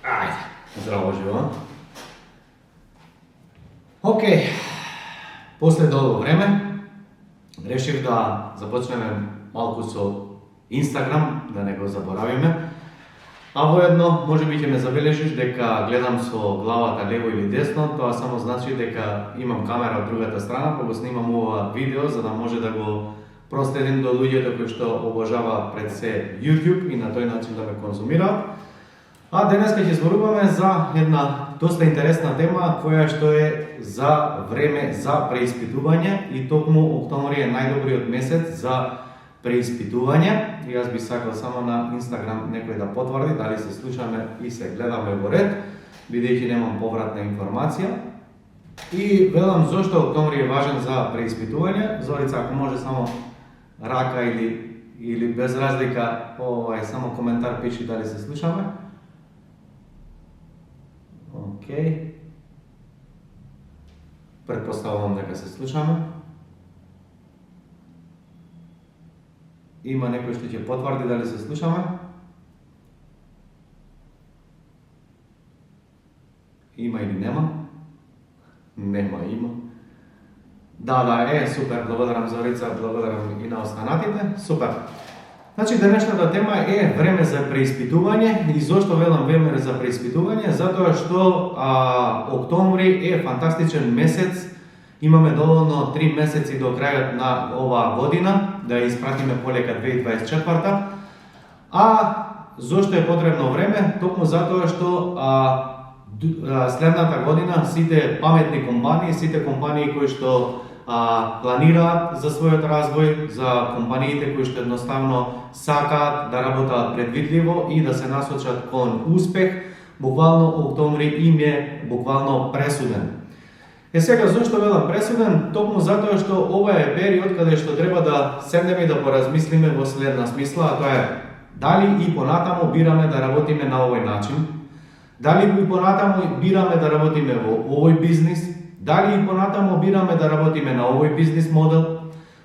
Ajde, zdravo živo. Ok, после долго време решив да започнеме малку со Instagram, да не го заборавиме. А воедно, може би ќе ме забележиш дека гледам со главата лево или десно, тоа само значи дека имам камера од другата страна, па го снимам ова видео за да може да го проследим до луѓето кои што обожаваат пред се YouTube и на тој начин да ме конзумираат. А денеска ќе зборуваме за една доста интересна тема која што е за време за преиспитување и токму октомври е најдобриот месец за преиспитување. И јас би сакал само на Instagram некој да потврди дали се слушаме и се гледаме во ред, бидејќи немам повратна информација. И велам зошто октомври е важен за преиспитување. Зорица, ако може само рака или без разлика, само коментар пиши дали се слушаме. Океј. Претпоставувам дека се слушаме. Има некој што ќе потврди дали се слушаме? Има или нема? Нема, има. Да, супер, благодарам Зорица, благодарам и на останатите. Супер. Значи, денешната тема е време за преиспитување. И зошто велам време за преиспитување? Затоа што октомври е фантастичен месец. Имаме доволно 3 месеци до крајот на оваа година да испратиме полека 2024. А зошто е потребно време? Токму затоа што следната година сите паметни компании, сите компании кои што планираат за својот развој, за компаниите кои што едноставно сакаат да работат предвидливо и да се насочат кон успех, буквално октомври им е буквално пресуден. Сега зошто велам пресуден? Токму затоа што ова е период каде што треба да седнеме и да поразмислиме во следна смисла, а тоа е дали и понатаму бираме да работиме на овој начин, дали и понатаму бираме да работиме во овој бизнис, дали и понатаму бираме да работиме на овој бизнис модел,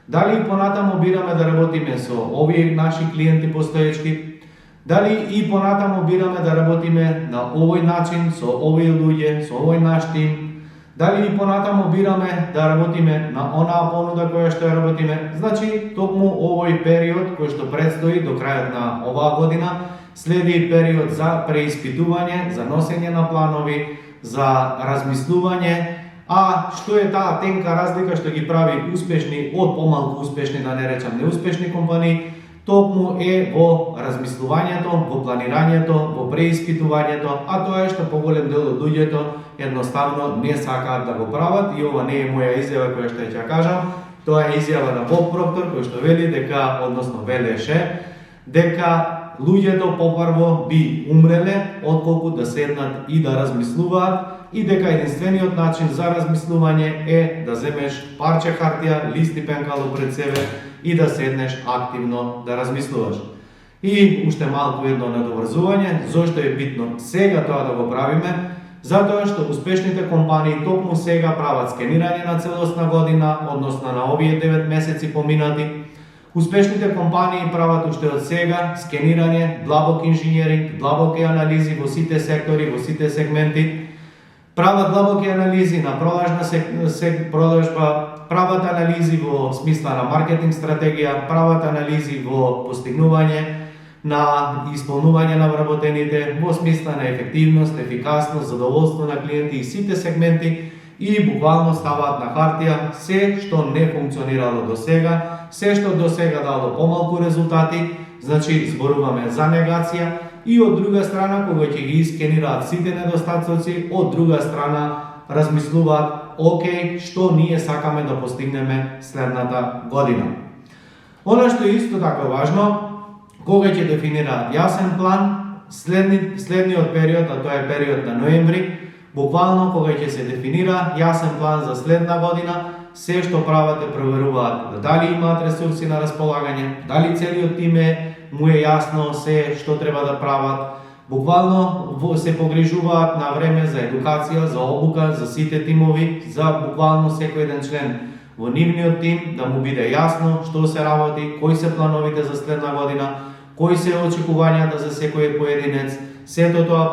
дали и понатаму бираме да работиме со овие наши клиенти постоечки, дали и понатаму бираме да работиме на овој начин, со овие луѓе, со овој наш тим, дали и понатаму бираме да работиме на онаа понуда која што ја работиме. Значи, токму овој период кој што предстои до крајот на оваа година, следи период за преиспитување, за носење на планови, за размислување. А што е таа тенка разлика што ги прави успешни од помалку успешни, да не речам неуспешни компании? Токму е во размислувањето, во планирањето, во преиспитувањето, а тоа е што поголем дел од луѓето едноставно не сакаат да го прават. И ова не е моја изјава која што ќе кажам, тоа е изјава на Боб Проктор кој што вели дека, односно велеше, дека луѓето попрво би умреле отколку да седнат и да размислуваат и дека единствениот начин за размислување е да земеш парче хартија, лист и пенкало пред себе и да седнеш активно да размислуваш. И уште малку едно надоврзување, зошто е битно сега тоа да го правиме? Затоа што успешните компании токму сега прават скенирање на целосна година, односно на овие 9 месеци поминати. Успешните компании прават уште од сега скенирање, длабок инженеринг, длабоки анализи во сите сектори, во сите сегменти. Прават длабоки анализи на продажба, прават анализи во смисла на маркетинг стратегија, прават анализи во постигнување на исполнување на вработените, во смисла на ефективност, ефикасност, задоволство на клиенти и сите сегменти и буквално ставаат на хартија се што не функционирало до сега, се што до сега дало помалку резултати, значи зборуваме за негација. И од друга страна, кога ќе ги искенираат сите недостатоци, од друга страна размислуваат, окей, што ние сакаме да постигнеме следната година. Она што е исто така важно, кога ќе дефинираат јасен план, следниот период, а тоа е период на ноември, буквално кога ќе се дефинира јасен план за следна година, се што прават е проверуваат дали имаат ресурси на располагање, дали целиот тим му е јасно се што треба да прават. Буквално се погрижуваат на време за едукација, за обука, за сите тимови, за буквално секој еден член во нивниот тим да му биде јасно што се работи, кои се плановите за следна година, кои се очекувањата за секој поединец, сето тоа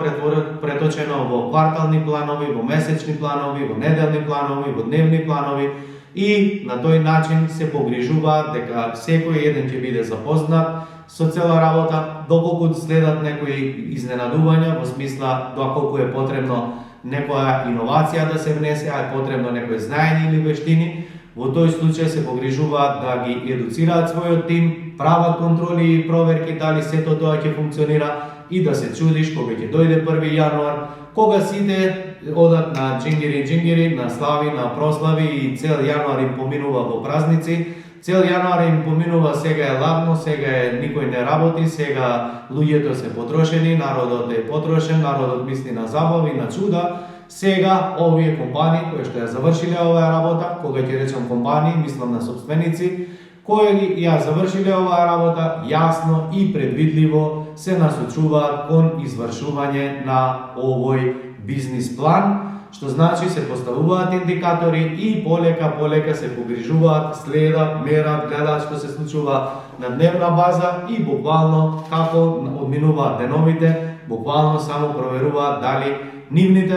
преточено во квартални планови, во месечни планови, во неделни планови, во дневни планови и на тој начин се погрижуваат дека секој еден ќе биде запознат со цела работа, доколку следат некои изненадувања во смисла доколку е потребно некоја иновација да се внесе, а е потребно некој знаење или вештини, во тој случај се погрижуваат да ги едуцираат својот тим, прават контроли и проверки дали сето тоа ќе функционира и да се чудиш кога ќе дојде 1 јануар, кога сите одат на джингири, на слави, на прослави и цел јануар им поминува во празници. Цел јануар им поминува, сега е ладно, сега никој не работи, сега луѓето се потрошени, народот е потрошен, народот мисли на забави, на чуда. Сега овие компании кои што ја завршиле оваа работа, кога ќе речам компании, мислам на собственици, кои ја завршиле оваа работа, јасно и предвидливо се насочуваат кон извршување на овој бизнис план, што значи се поставуваат индикатори и полека се погрижуваат, следат, мерат, гледаат што се случува на дневна база и буквално како одминуваат деновите, буквално само проверуваат дали нивните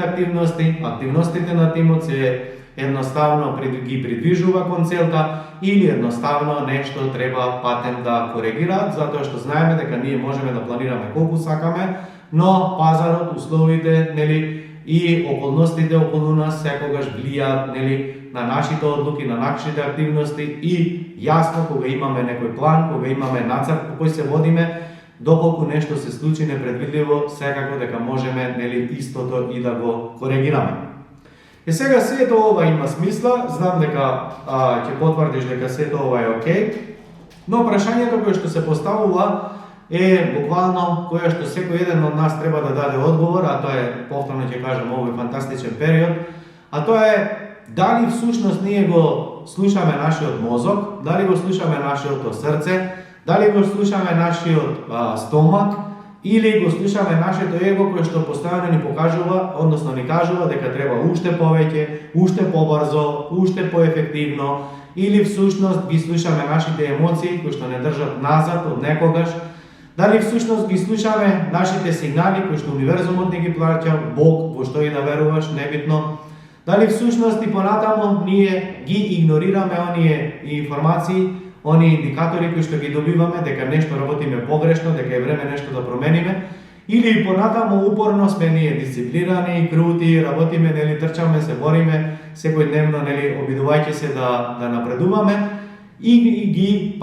активностите на тимот се едноставно ги придвижува кон целта или едноставно нешто треба патем да коригираат, затоа што знаеме дека ние можеме да планираме колку сакаме, но пазарот, условите, и околностите околу нас секогаш влијаат на нашите одлуки, на нашите активности и јасно кога имаме некој план, кога имаме нацрт по кој се водиме, доколку нешто се случи непредвидливо, секако дека можеме истото и да го коригираме. И сега сето ова има смисла, знам дека ќе потврдиш дека сето ова е окей, но прашањето кое што се поставува е буквално кое што секој еден од нас треба да даде одговор, а тоа е, повторно ќе кажам, овој фантастичен период, а тоа е дали всушност ние го слушаме нашиот мозок, дали го слушаме нашиот срце, дали го слушаме нашиот стомак или го слушаме нашето его кое што постојано ни покажува, односно ни кажува дека треба уште повеќе, уште побрзо, уште поефективно, или всушност ги слушаме нашите емоции кои што не држат назад од некогаш. Дали всушност ги слушаме нашите сигнали кои што универзумот ни ги плаќа, Бог, во што и да веруваш, небитно. Дали всушност и понатамо ние ги игнорираме оние информации, оние индикатори кои што ги добиваме дека нешто работиме погрешно, дека е време нешто да промениме, или понатамо упорно сме ние дисциплинирани, крути, работиме, трчаме, се бориме секојдневно, обидувајќи се да напредуваме и ги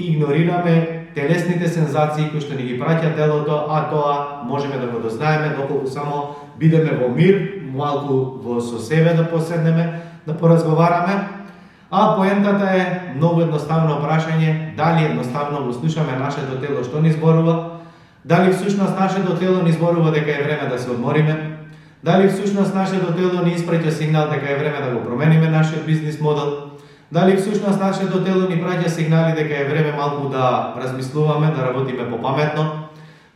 игнорираме телесните сензации кои што ни ги праќа телото, а тоа можеме да го дознаеме доколку само бидеме во мир, малку со себе да поседнеме, да поразговараме. А поентата е многу едноставно прашање, дали едноставно го слушаме нашето тело што ни зборува, дали всушност нашето тело ни зборува дека е време да се одмориме, дали всушност нашето тело ни испраќа сигнал дека е време да го промениме нашиот бизнис модел, дали всушност нашето тело ни праќа сигнали дека е време малку да размислуваме, да работиме попаметно,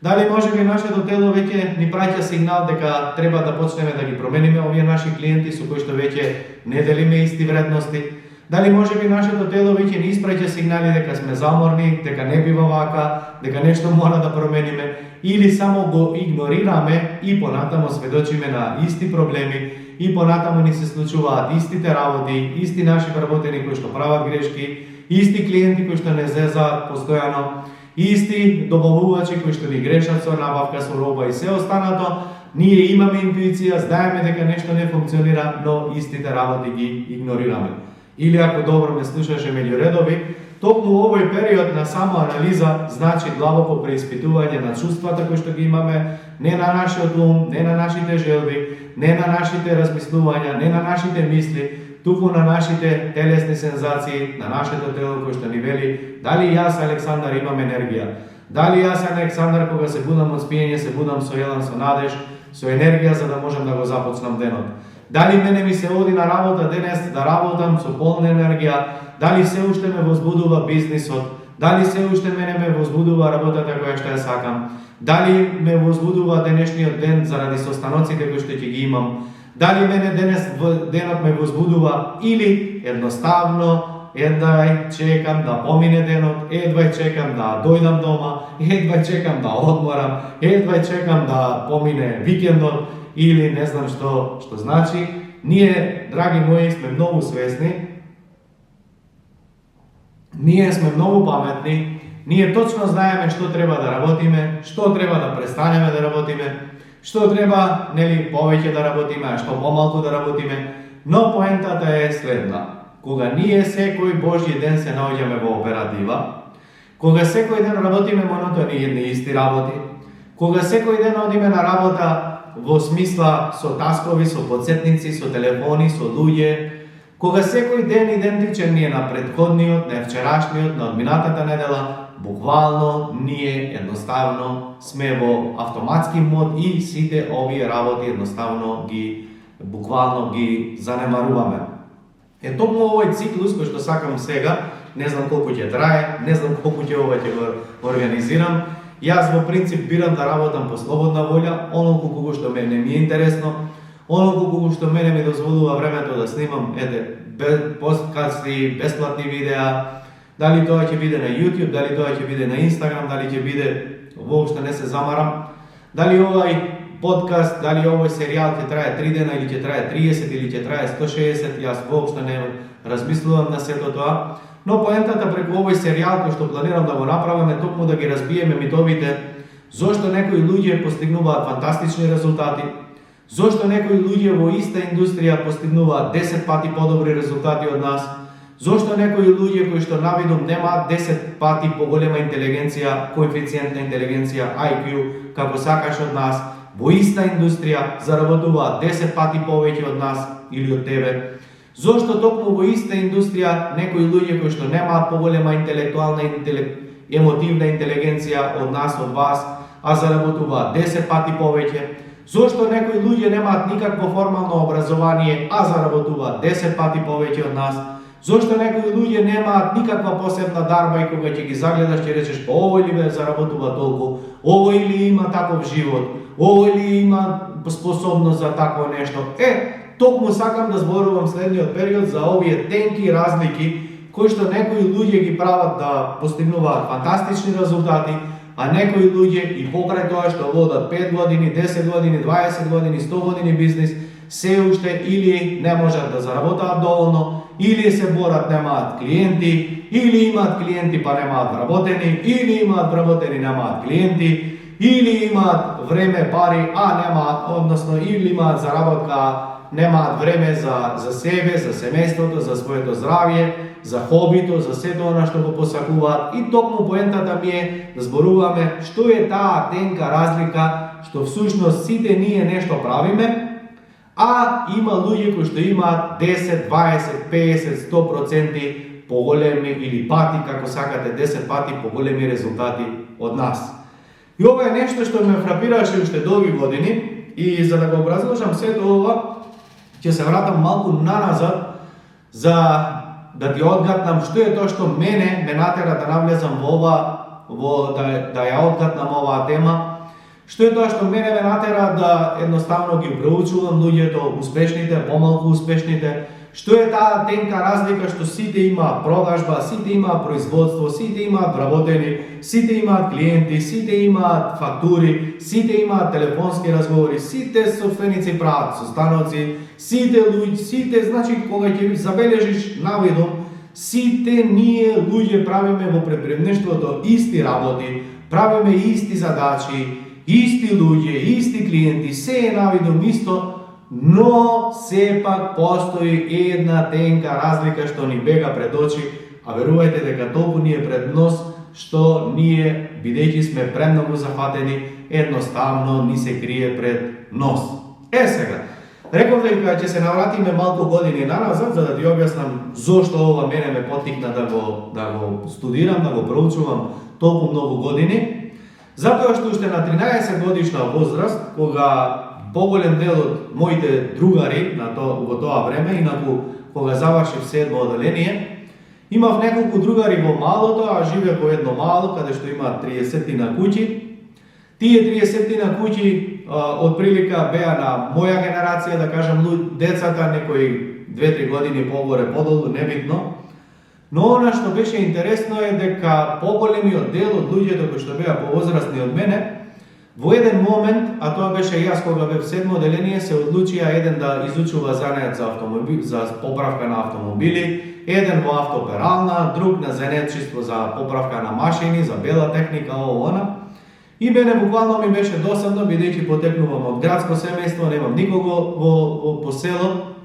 дали можеби нашето тело веќе ни праќа сигнал дека треба да почнеме да ги промениме овие наши клиенти со кои што веќе не делиме исти вредности, дали можеби нашето тело веќе ни испраќа сигнали дека сме заморни, дека не бива вака, дека нешто мора да промениме, или само го игнорираме и понатамо сведочиме на исти проблеми, и понатамо ни се случуваат истите работи, исти наши вработени кои што прават грешки, исти клиенти кои што не зезаат постојано, исти добавувачи кои што ни грешат со набавка со роба и се останато. Ние имаме интуиција, знаеме дека нешто не функционира, но истите работи ги игнорираме. Или ако добро ме слушаше меѓу редови, токму овој период на самоанализа значи длабоко преиспитување на чувствата кои што ги имаме, не на нашиот ум, не на нашите желби, не на нашите размислувања, не на нашите мисли, туку на нашите телесни сензации, на нашето тело кој што ни вели дали јас, Александар, имам енергија, дали јас, Александар, кога се будам од спиење, се будам со елан, со надеж, со енергија за да можам да го започнам денот. Дали мене ми се оди на работа денес да работам со полна енергија, дали се уште ме возбудува бизнисот, дали се уште мене ме возбудува работата која што ја сакам, дали ме возбудува денешниот ден заради состаноците кои што ќе ги имам, дали мене денес денот ме возбудува или едноставно едвај чекам да помине денот, едвај чекам да дојдам дома, едвај чекам да одморам, едвај чекам да помине викендот или не знам што значи. Ние, драги мои, сме многу свесни, ние сме многу паметни, ние точно знаеме што треба да работиме, што треба да престанеме да работиме, што треба, нели, повеќе да работиме, а што помалку да работиме, но поентата е следна. Кога ние секој Божји ден се наоѓаме во оператива, кога секој ден работиме монотони едни исти работи, кога секој ден одиме на работа во смисла со таскови, со подсетници, со телефони, со луѓе, кога секој ден идентичен ни е на претходниот, на вчерашниот, на одминатата недела, буквално ние едноставно сме во автоматски мод и сите овие работи едноставно буквално ги занемаруваме. Токму овој циклус кој што сакам сега, не знам колку ќе трае, не знам колку ќе го организирам. Јас во принцип бирам да работам по слободна волја, онолку колку што мене ми е интересно, онолку колку што мене ми дозволува времето да снимам подкасти, бесплатни видеа, дали тоа ќе биде на YouTube, дали тоа ќе биде на Instagram, дали ќе биде, воопшто не се замарам, дали овај подкаст, дали овој серијал ќе трае 3 дена или ќе трае 30 или ќе трае 160, јас воопшто не размислувам на сето тоа. Но поентата преку овој серијал кој што планирам да го направам е токму да ги разбиеме митовите зошто некои луѓе постигнуваат фантастични резултати, зошто некои луѓе во иста индустрија постигнуваат 10 пати подобри резултати од нас, зошто некои луѓе кои што навидум немаат 10 пати поголема интелигенција, коефициент на интелигенција, IQ, како сакаш од нас, во иста индустрија заработуваат 10 пати повеќе од нас или од тебе. Зошто токму во иста индустрија некои луѓе кои што немаат поголема интелектуална емотивна интелигенција од нас, од вас, а заработуваат 10 пати повеќе. Зошто некои луѓе немаат никакво формално образование, а заработуваат 10 пати повеќе од нас. Зошто некои луѓе немаат никаква посебна дарба и кога ќе ги загледаш ќе речеш па овој ли бе заработува толку, овој ли има таков живот, овој ли има способност за такво нешто. Токму сакам да зборувам следниот период за овие тенки разлики кои што некои луѓе ги прават да постигнуваат фантастични резултати, а некои луѓе и покрај тоа што водат 5 години, 10 години, 20 години, 100 години бизнис, се уште или не можат да заработаат доволно, или се борат, немаат клиенти, или имаат клиенти па немаат вработени, или имаат вработени, немаат клиенти, или имаат време, пари, а немаат, односно, или имаат заработка, немаат време за себе, за семејството, за своето здравје, за хобито, за сето она што го посакуваат. И токму поентата ми е да зборуваме што е таа тенка разлика што всушност сите ние нешто правиме, а има луѓе кои што имаат 10, 20, 50, 100% поголеми или пати, како сакате, 10 пати поголеми резултати од нас. И ова е нешто што ме фрапираше уште долги години и за да го образложам сето ова, ќе се вратам малку наназад за да ти одгатнам што е тоа што мене ме натера да навлезам да ја одгатнам оваа тема. Што е тоа што мене ме натера да едноставно ги проучувам луѓето, успешните, помалку успешните. Што е таа тенка разлика што сите имаат продажба, сите имаат производство, сите имаат вработени, сите имаат клиенти, сите имаат фактури, сите имаат телефонски разговори, сите собственици прават состаноци, сите луѓе, сите, значи кога ќе забележиш навидом, сите ние луѓе правиме во предприемништвото исти работи, правиме исти задачи, исти луѓе, исти клиенти, се е навидом исто, но сепак постои една тенка разлика што ни бега пред очи, а верувајте дека толку ни е пред нос, што ние, бидејќи сме премногу зафатени, едноставно ни се крие пред нос. Сега, реков дека ќе се навратиме малку години наназад, за да ти објаснам зошто ова мене ме поттикна да го студирам, да го проучувам толку многу години. Затоа што уште на 13 годишна возраст, кога поголем дел од моите другари во тоа време, инаку кога завршив 7 одделение, имав неколку другари во малото, а живеев во едно мало, каде што има 30-тина куќи. Тие 30-тина куќи од прилика беа на моја генерација, да кажам, децата, некои 2-3 години погоре, подолу, небитно. Но она што беше интересно е дека поголемиот дел од луѓето кои што беа повозрастни од мене, во еден момент, а тоа беше јас кога бев седмо одделение, се одлучија еден да изучува занет за автомобил, за поправка на автомобили, еден во автоперална, друг на занетчиство за поправка на машини, за бела техника, ово она. И мене буквално ми беше досадно, бидејќи потекнувам од градско семејство, немам никого по село,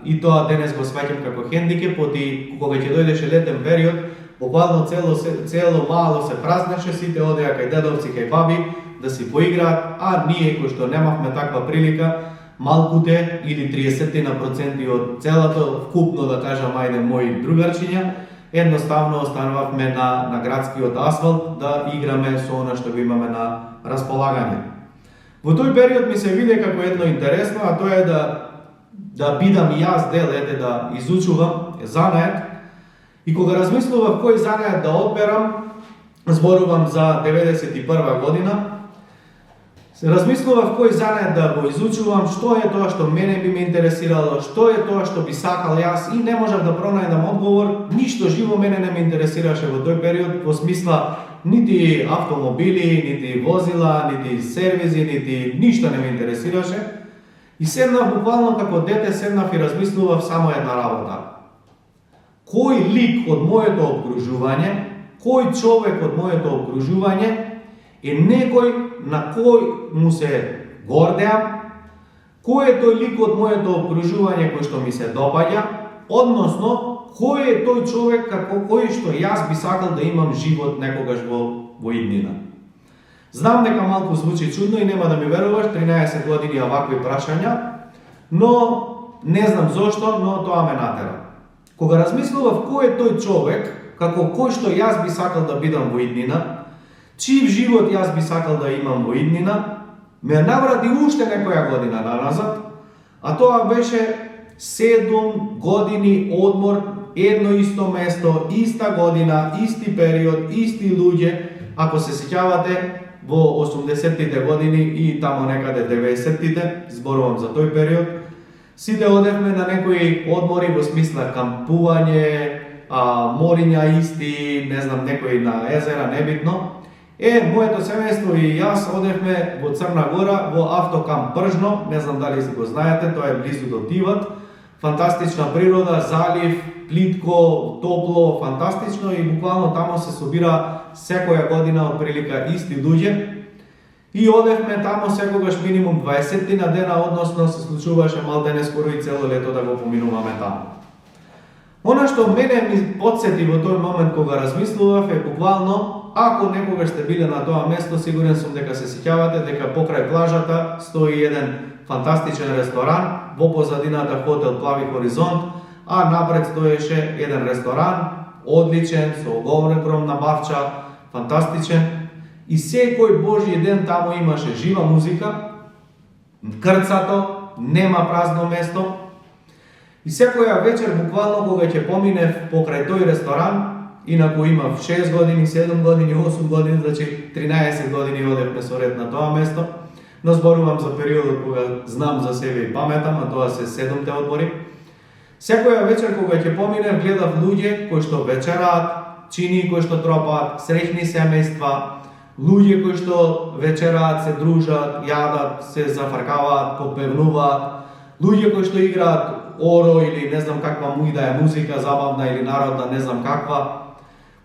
и тоа денес го сваќам како хендикеп, и кога ќе дојдеше летен период, буквално цело мало се празнеше, сите одеа кај дедовци, кај баби, да си поиграат, а ние кои што немавме таква прилика, малкуте или 30% од целото вкупно, да кажам, ајде мои другарчиња, едноставно останувавме на градскиот асфалт да играме со она што го имаме на располагање. Во тој период ми се виде како едно интересно, а тоа е да бидам и јас дел, да изучувам занет. И кога размислував кој занет да одберам, зборувам за 91 година, размислував кој занет да го изучувам, што е тоа што мене би ме интересирало, што е тоа што би сакал јас, и не можев да пронајдам одговор. Ништо живо мене не ме интересираше во тој период, во смисла нити автомобили, нити возила, нити сервизи, нити ништо не ме интересираше. И седнав буквално како дете, седнав и размислував само една работа. Кој лик од моето обкружување, кој човек од моето обкружување е некој на кој му се гордеам, кој е тој лик од моето обкружување кој што ми се допаѓа, односно кој е тој човек како кој што јас би сакал да имам живот некогаш во иднина. Знам дека малку звучи чудно и нема да ми веруваш, 13 години овакви прашања, но не знам зошто, но тоа ме натера. Кога размислував кој е тој човек, како кој што јас би сакал да бидам во иднина, чиј живот јас би сакал да имам во иднина, ме наврати уште некоја година наназад, а тоа беше 7 години одмор, едно исто место, иста година, исти период, исти луѓе. Ако се сеќавате, во 80-тите години и тамо некаде 90-тите, зборувам за тој период, сите одевме на некои одмори во смисла кампување, мориња исти, не знам, некои на езера, небитно. Моето семејство и јас одевме во Црна Гора, во автокамп Пржно, не знам дали си го знаете, тоа е близу до Тиват. Фантастична природа, залив, плитко, топло, фантастично, и буквално тамо се собира секоја година од прилика исти луѓе. И одевме тамо секогаш минимум 20 дена, односно се случуваше малдене скоро и цело лето да го поминуваме тамо. Она што мене ми подсети во тој момент кога размислував е буквално, ако некогаш сте биле на тоа место, сигурен сум дека се сеќавате дека покрај плажата стои еден фантастичен ресторан, во позадината хотел Плави Хоризонт, а напред стоеше еден ресторан, одличен, со огромна бавча, фантастичен. И секој Божји ден тамо имаше жива музика, крцато, нема празно место. И секоја вечер, буквално кога ќе поминев покрај тој ресторан, инаку имав 6 години, 7 години, 8 години, значи 13 години одевме со ред на тоа место, но зборувам за периодот кога знам за себе и паметам, а тоа се 7-те одбори. Секоја вечер кога ќе поминев, гледав луѓе кои што вечераат, чини кои што тропаат, среќни семејства, луѓе кои што вечераат, се дружат, јадат, се зафркаваат, попевнуваат, луѓе кои што играат оро или не знам каква да е музика, забавна или народна, не знам каква.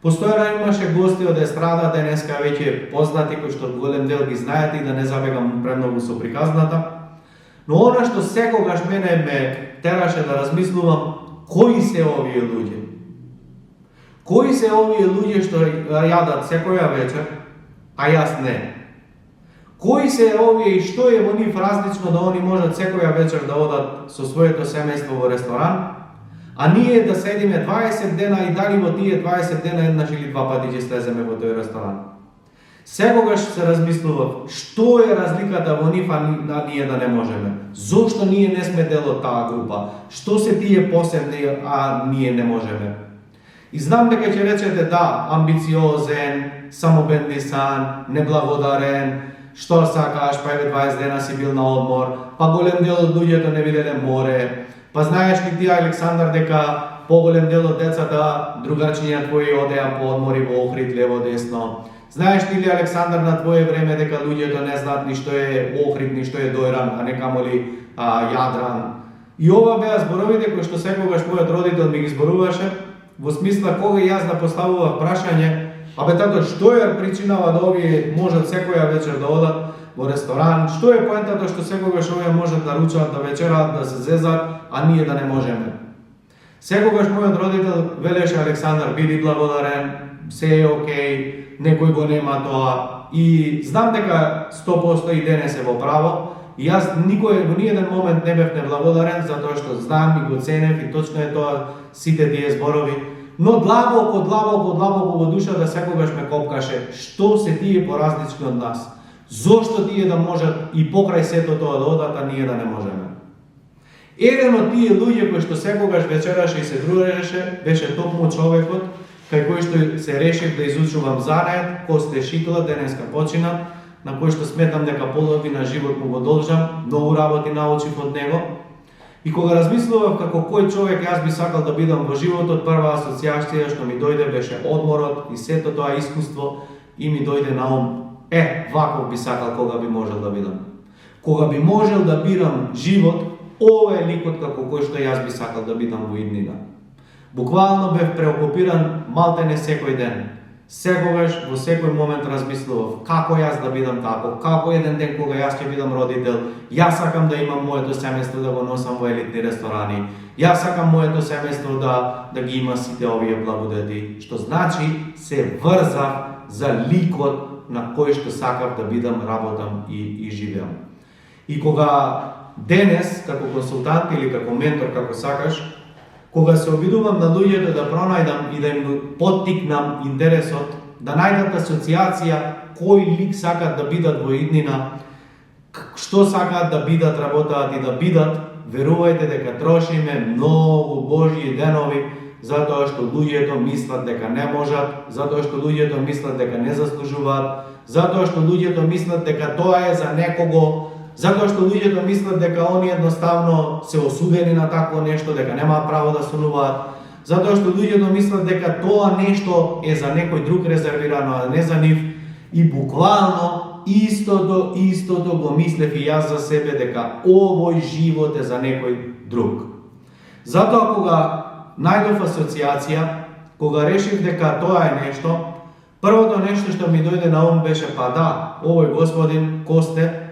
Постојано имаше гости од естрада, денеска веќе познати, кои што голем дел ги знаете и да не забегам премногу со приказната. Но она што секогаш мене ме тераше да размислувам, кои се овие луѓе? Кои се овие луѓе што јадат секоја вечер, а јас не? Кои се овие и што е во нив различно да они можат секоја вечер да одат со своето семејство во ресторан, а ние да седиме 20 дена и дали во тие 20 дена еднаш или два пати ќе слеземе во тој ресторан? Секогаш се размислував, што е разликата во нив, а ние да не можеме? Зошто ние не сме дел од таа група? Што се тие посебни, а ние не можеме? И знам дека ќе речете да, амбициозен, самобеднисан, неблагодарен, што сакаш, па еве 20 дена си бил на одмор, па голем дел од луѓето не виделе море, па знаеш ли ти, Александар, дека поголем дел од децата, другачиња твои одеа по одмори во Охрид, лево десно. Знаеш ли Александар на твое време дека луѓето не знаат ни што е Охрид, ни што е Дојран, а не камоли Јадран. И ова беа зборовите кои што секогаш мојот родител ми ги зборуваше, во смисла кога јас да поставував прашање, абе тато, што е причинава да овие можат секоја вечер да одат во ресторан, што е поентата што секогаш овие можат да ручаат, да вечерат, да се зезат, а ние да не можеме. Секогаш мојот родител велеше Александар, биди благодарен, се е окей, некој го нема тоа. И знам дека 100% и денес е во право, и јас никој во ниеден момент не бев неблагодарен, затоа што знам и го ценев и точно е тоа сите тие зборови. Но длабоко во душата секогаш ме копкаше, што се тие поразлични од нас? Зошто тие да можат и покрај сето тоа да одат, а ние да не можеме? Еден од тие луѓе кои што секогаш вечераше и се дружеше, беше токму човекот кај кој што се решив да изучувам занает, Косте Шикла, денеска почина, на кој што сметам дека половина живот му го должам, многу работи научив од него. И кога размислував како кој човек јас би сакал да бидам во животот, прва асоциација што ми дојде беше одморот и сето тоа искуство и ми дојде на ум. Ваков би сакал кога би можел да бидам. Кога би можел да бирам живот, ова е ликот како кој што јас би сакал да бидам во иднина. Буквално бев преокупиран малтене секој ден. Секогаш, во секој момент размислував како јас да бидам тако, како еден ден кога јас ќе бидам родител, јас сакам да имам моето семејство да го носам во елитни ресторани, јас сакам моето семејство да ги има сите овие благодети, што значи се врзав за ликот на кој што сакав да бидам, работам и живеам. И кога денес, како консултант или како ментор, како сакаш, кога се обидувам на луѓето да пронајдам и да им поттикнам интересот, да најдат асоциација кој лик сакат да бидат во иднина, што сакаат да бидат, работаат и да бидат, верувајте дека трошиме многу Божји денови, затоа што луѓето мислат дека не можат, затоа што луѓето мислат дека не заслужуваат, затоа што луѓето мислат дека тоа е за некого, затоа што луѓето мислат дека они едноставно се осудени на такво нешто, дека немаат право да сонуваат, затоа што луѓето мислат дека тоа нешто е за некој друг резервирано, а не за нив. И буквално истото го мислев и јас за себе, дека овој живот е за некој друг. Затоа кога најдов асоциација, кога решив дека тоа е нешто, првото нешто што ми дојде на ум беше овој господин Косте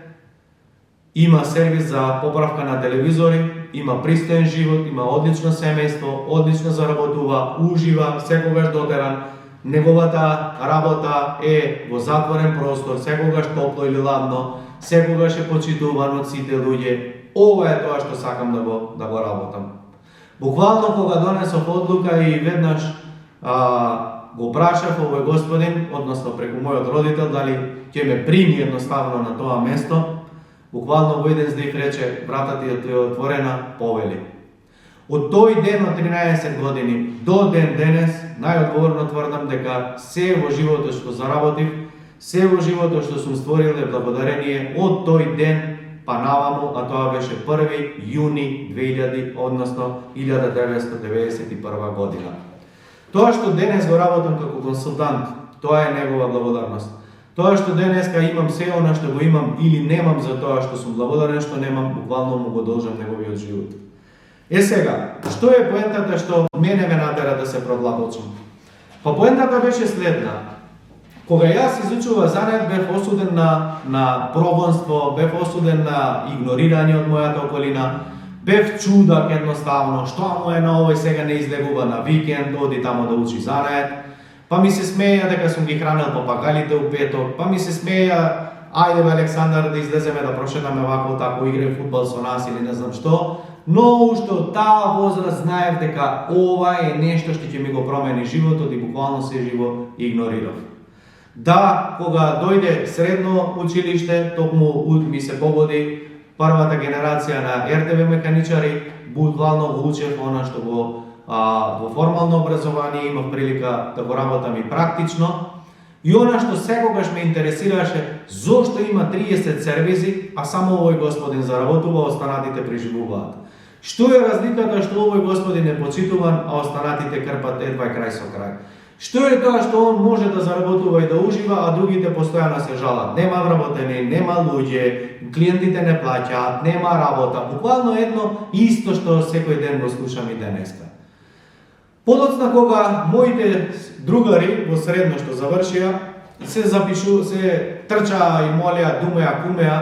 има сервис за поправка на телевизори, има пристоен живот, има одлично семејство, одлично заработува, ужива, секогаш дотеран. Неговата работа е во затворен простор, секогаш топло или ладно, секогаш е почитуван од сите луѓе. Ова е тоа што сакам да го работам. Буквално кога донесов одлука и веднаш го прашав овој господин, односно преку мојот родител, дали ќе ме прими едноставно на тоа место, буквално во еден здив рече, вратата ти е отворена, повели. Од тој ден од 13 години до ден денес, најодговорно тврдам дека се во животот што заработив, се во животот што сум створил е благодарение од тој ден па наваму, а тоа беше 1 јуни 1991 година. Тоа што денес го работам како консултант, тоа е негова благодарност. Тоа што денеска имам се она што го имам или немам за тоа што сум благодарен што немам, буквално му го должам неговиот живот. Сега, што е поентата што мене ме натера да се продлабочам? Па поентата беше следна. Кога јас изучува занет, бев осуден на прогонство, бев осуден на игнорирање од мојата околина, бев чудак едноставно, што му е на овој сега не излегува на викенд, оди тамо да учи занет. Па ми се смеја дека сум ги хранел папагалите у петок, па ми се смеја, ајде бе Александар да излеземе да прошетаме вако тако игре фудбал со нас или не знам што, но уште од таа возраст знаев дека ова е нешто што ќе ми го промени животот и буквално се живо игнорирав. Да, кога дојде средно училиште, токму ми се погоди првата генерација на РТВ механичари, буквално го учев она што во формално образование имав прилика да го работам и практично. И она што секогаш ме интересираше, зошто има 30 сервизи, а само овој господин заработува, останатите преживуваат. Што е разликата што овој господин е почитуван, а останатите крпат едва крај со крај? Што е тоа што он може да заработува и да ужива, а другите постојано се жалат? Нема вработени, нема луѓе, клиентите не плаќаат, нема работа. Буквално едно исто што секој ден го слушам и денеска. Подоцна кога моите другари во средно што завршија, се трчаа и молеа, думеа, кумеа,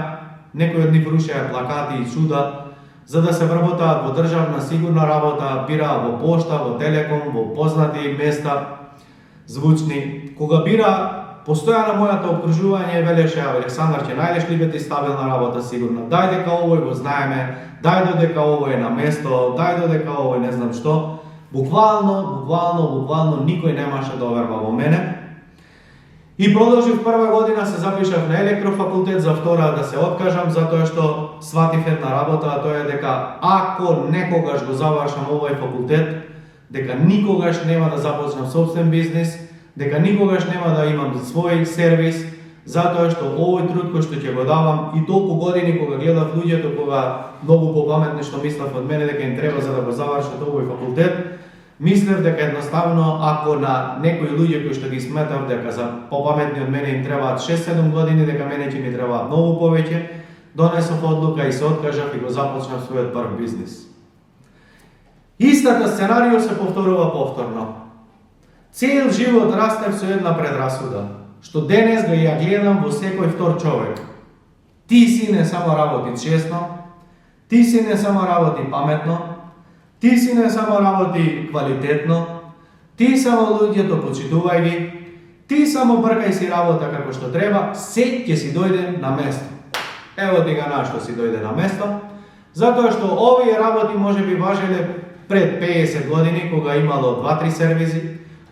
некои од нив рушеа плакати и чуда, за да се вработаат во државна сигурна работа, бираа во пошта, во телеком, во познати места, звучни. Кога бира, постојано мојата окружување велеше: Александар, ќе најдеш ли бе ти стабилна работа сигурно? Дај дека овој го знаеме, дај додека овој е на место, дај додека овој не знам што. Буквално никој немаше да верува во мене. И продолжив прва година, се запишав на електрофакултет, за втора да се откажам, затоа што сватив една работа, а тоа е дека ако некогаш го завршам овој факултет, дека никогаш нема да започнам собствен бизнес, дека никогаш нема да имам свој сервис, затоа што овој труд кој што ќе го давам и толку години кога гледав луѓето, кога многу попаметни што мислев од мене дека им треба за да го завршат овој факултет, мислев дека едноставно ако на некои луѓе кои што ги сметав дека за попаметни од мене им требаат 6-7 години, дека мене ќе ми требаат многу повеќе, донесов одлука и се откажав и го започнав својот прв бизнес. Истата сценарио се повторува повторно. Цел живот растев со една предрасуда, што денес го ја гледам во секој втор човек. Ти си не само работи честно, ти си не само работи паметно, ти си не само работи квалитетно, ти само луѓето почитувај ги, ти само бркај си работа како што треба, се ќе си дојде на место. Ево ти га нашто си дојде на место, затоа што овие работи може би важеле пред 50 години, кога имало 2-3 сервизи,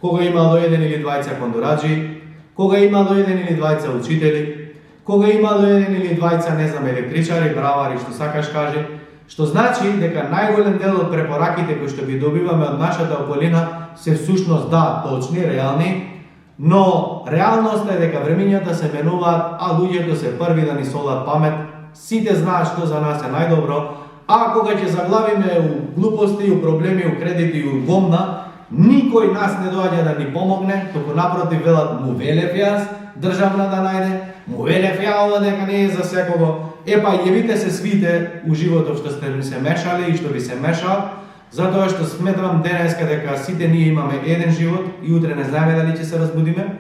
кога имало 1 или 2 кондураджи, кога имало 1 или 2 учители, кога имало 1 или 2 не знам електричари, бравари, што сакаш кажи, што значи дека најголем дел од препораките кои што ги добиваме од нашата околина се всушност да, точни, реални, но реалноста е дека времињата се менуваат, а луѓето се први да ни солат памет, сите знаат што за нас е најдобро, а кога ќе заглавиме у глупости, у проблеми, у кредити и у гомна, никој нас не доаѓа да ни помогне, туку напротив велат: му велев јас државна да најде, му велев ја ова дека не е за секого. Епа, јавите се свите у животот што сте ми се мешале и што ви се мешаат, затоа што сметам денеска дека сите ние имаме еден живот и утре не знаеме дали ќе се разбудиме.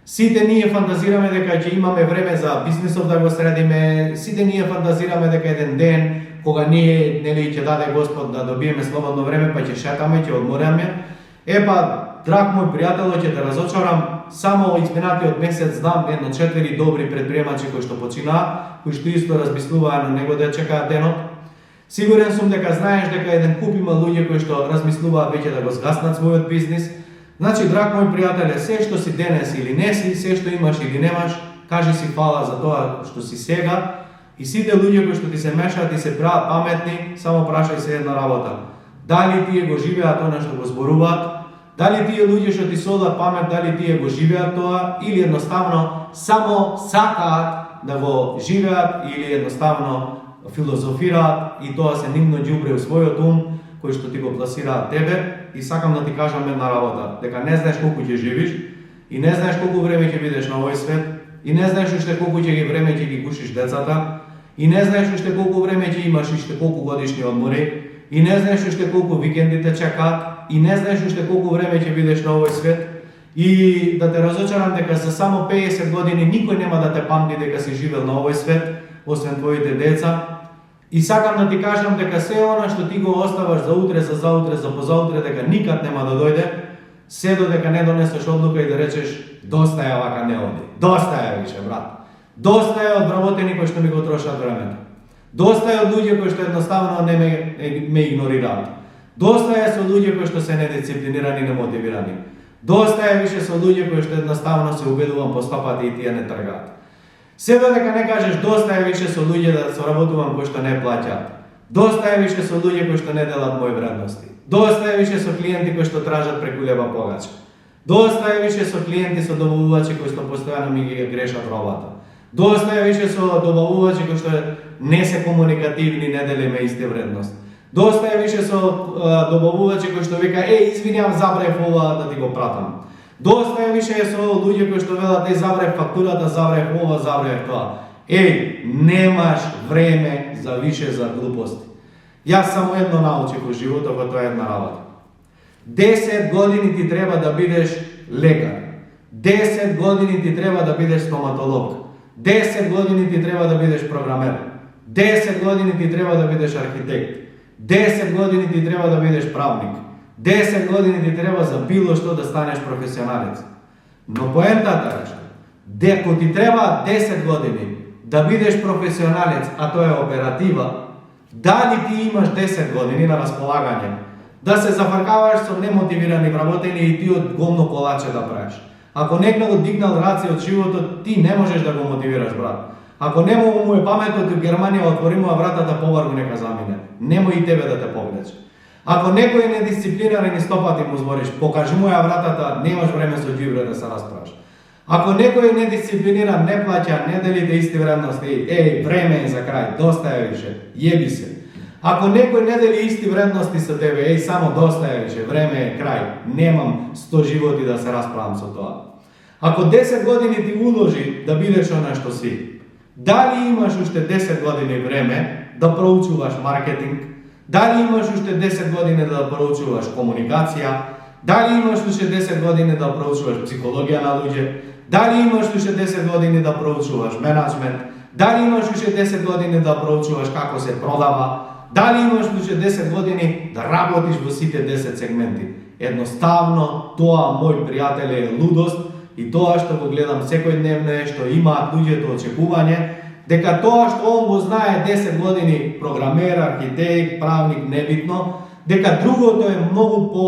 Сите ние фантазираме дека ќе имаме време за бизнисов да го средиме, сите ние фантазираме дека еден ден кога ние нели ќе даде Господ да добиеме слободно време, па ќе шетаме, ќе одмораме. Епа, драг мој пријател, ќе те разочарам, само изминатиот месец знам едно 4 добри предприемачи кои што починаа, кои што исто размислуваа на него да чекаат денот. Сигурен сум дека знаеш дека еден куп има луѓе кои што размислуваат веќе да го згаснат својот бизнис. Значи, драг мој пријателе, се што си денес или не си, се што имаш или немаш, кажи си фала за тоа што си сега. И сите луѓе кои што ти се мешаат и се прават паметни, само прашај се една работа: дали тие го живеат она што го зборуваат? Дали тие луѓе што ти солат памет, дали тие го живеат тоа, или едноставно само сакаат да го живеат, или едноставно филозофираат и тоа се нивно ѓубре у својот ум кој што ти го пласираат тебе. И сакам да ти кажам една работа, дека не знаеш колку ќе живиш и не знаеш колку време ќе бидеш на овој свет и не знаеш уште колку ќе време ќе ги гушиш децата и не знаеш уште колку време ќе имаш уште колку годишни одмори и не знаеш уште колку викендите чекаат и не знаеш уште колку време ќе бидеш на овој свет. И да те разочарам дека за само 50 години никој нема да те памти дека си живел на овој свет, освен твоите деца. И сакам да ти кажам дека се она што ти го оставаш за утре, за заутре, за позаутре, дека никад нема да дојде, се додека не донесеш одлука и да речеш: доста е, вака не оди. Доста е више, брат. Доста е од вработени кои што ми го трошат времето. Доста е од луѓе кои што едноставно не ме игнорираат. Доста е со луѓе кои што се недисциплинирани и немотивирани. Доста е више со луѓе кои што едноставно се убедувам по стопати и тие не тргаат. Се додека не кажеш доста е више со луѓе да соработувам кои што не плаќаат. Доста е више со луѓе кои што не делат мои вредности. Доста е више со клиенти кои што тражат преку лева погачка. Доста е више со клиенти со добавувачи кои што постојано ми ги грешат робата. Доста е више со добавувачи кои што не се комуникативни, не делиме исти вредности. Доста е више со добавувачи кои што вика, извинјам, забрев ова да ти го пратам. Доста е више со луѓе кои што велат, забрев фактурата, забрев ова, забрев тоа. Немаш време за више за глупости. Јас само едно научив во животот, тоа е една работа. 10 години ти треба да бидеш лекар. 10 години ти треба да бидеш стоматолог. 10 години ти треба да бидеш програмер. 10 години ти треба да бидеш архитект. 10 години ти треба да бидеш правник. 10 години ти треба за било што да станеш професионалец. Но поентата е што, дека ти треба 10 години да бидеш професионалец, а тоа е оператива, дали ти имаш 10 години на располагање да се зафркаваш со немотивирани вработени и ти од гомно колаче да правиш. Ако некој го дигнал раци од животот, ти не можеш да го мотивираш, брат. Ако нема му е паметот у Германија, отвори му вратата, побарго нека замине. Немој и тебе да те повлече. Ако некој е недисциплиниран и 100 пати му збориш, покажи му ја вратата, немаш време со џибре да се расправиш. Ако некој е недисциплиниран, не плаќа, не делите исти вредности, време е за крај, доста е више, јеби се. Ако некој не дели исти вредности со тебе, само доста е више, време е крај, немам 100 животи да се расправам со тоа. Ако 10 години ти уложи да бидеш она што си, дали имаш уште 10 години време да проучуваш маркетинг, дали имаш уште 10 години да проучуваш комуникација, дали имаш уште 10 години да проучуваш психологија на луѓе, дали имаш уште 10 години да проучуваш менаџмент, дали имаш уште 10 години да проучуваш како се продава, дали имаш уште 10 години да работиш во сите 10 сегменти. Едноставно, тоа, мој пријател, е лудост и тоа што го гледам секојдневно е што имаат луѓето очекување дека тоа што он го знае 10 години, програмер, архитект, правник, небитно, дека другото е многу по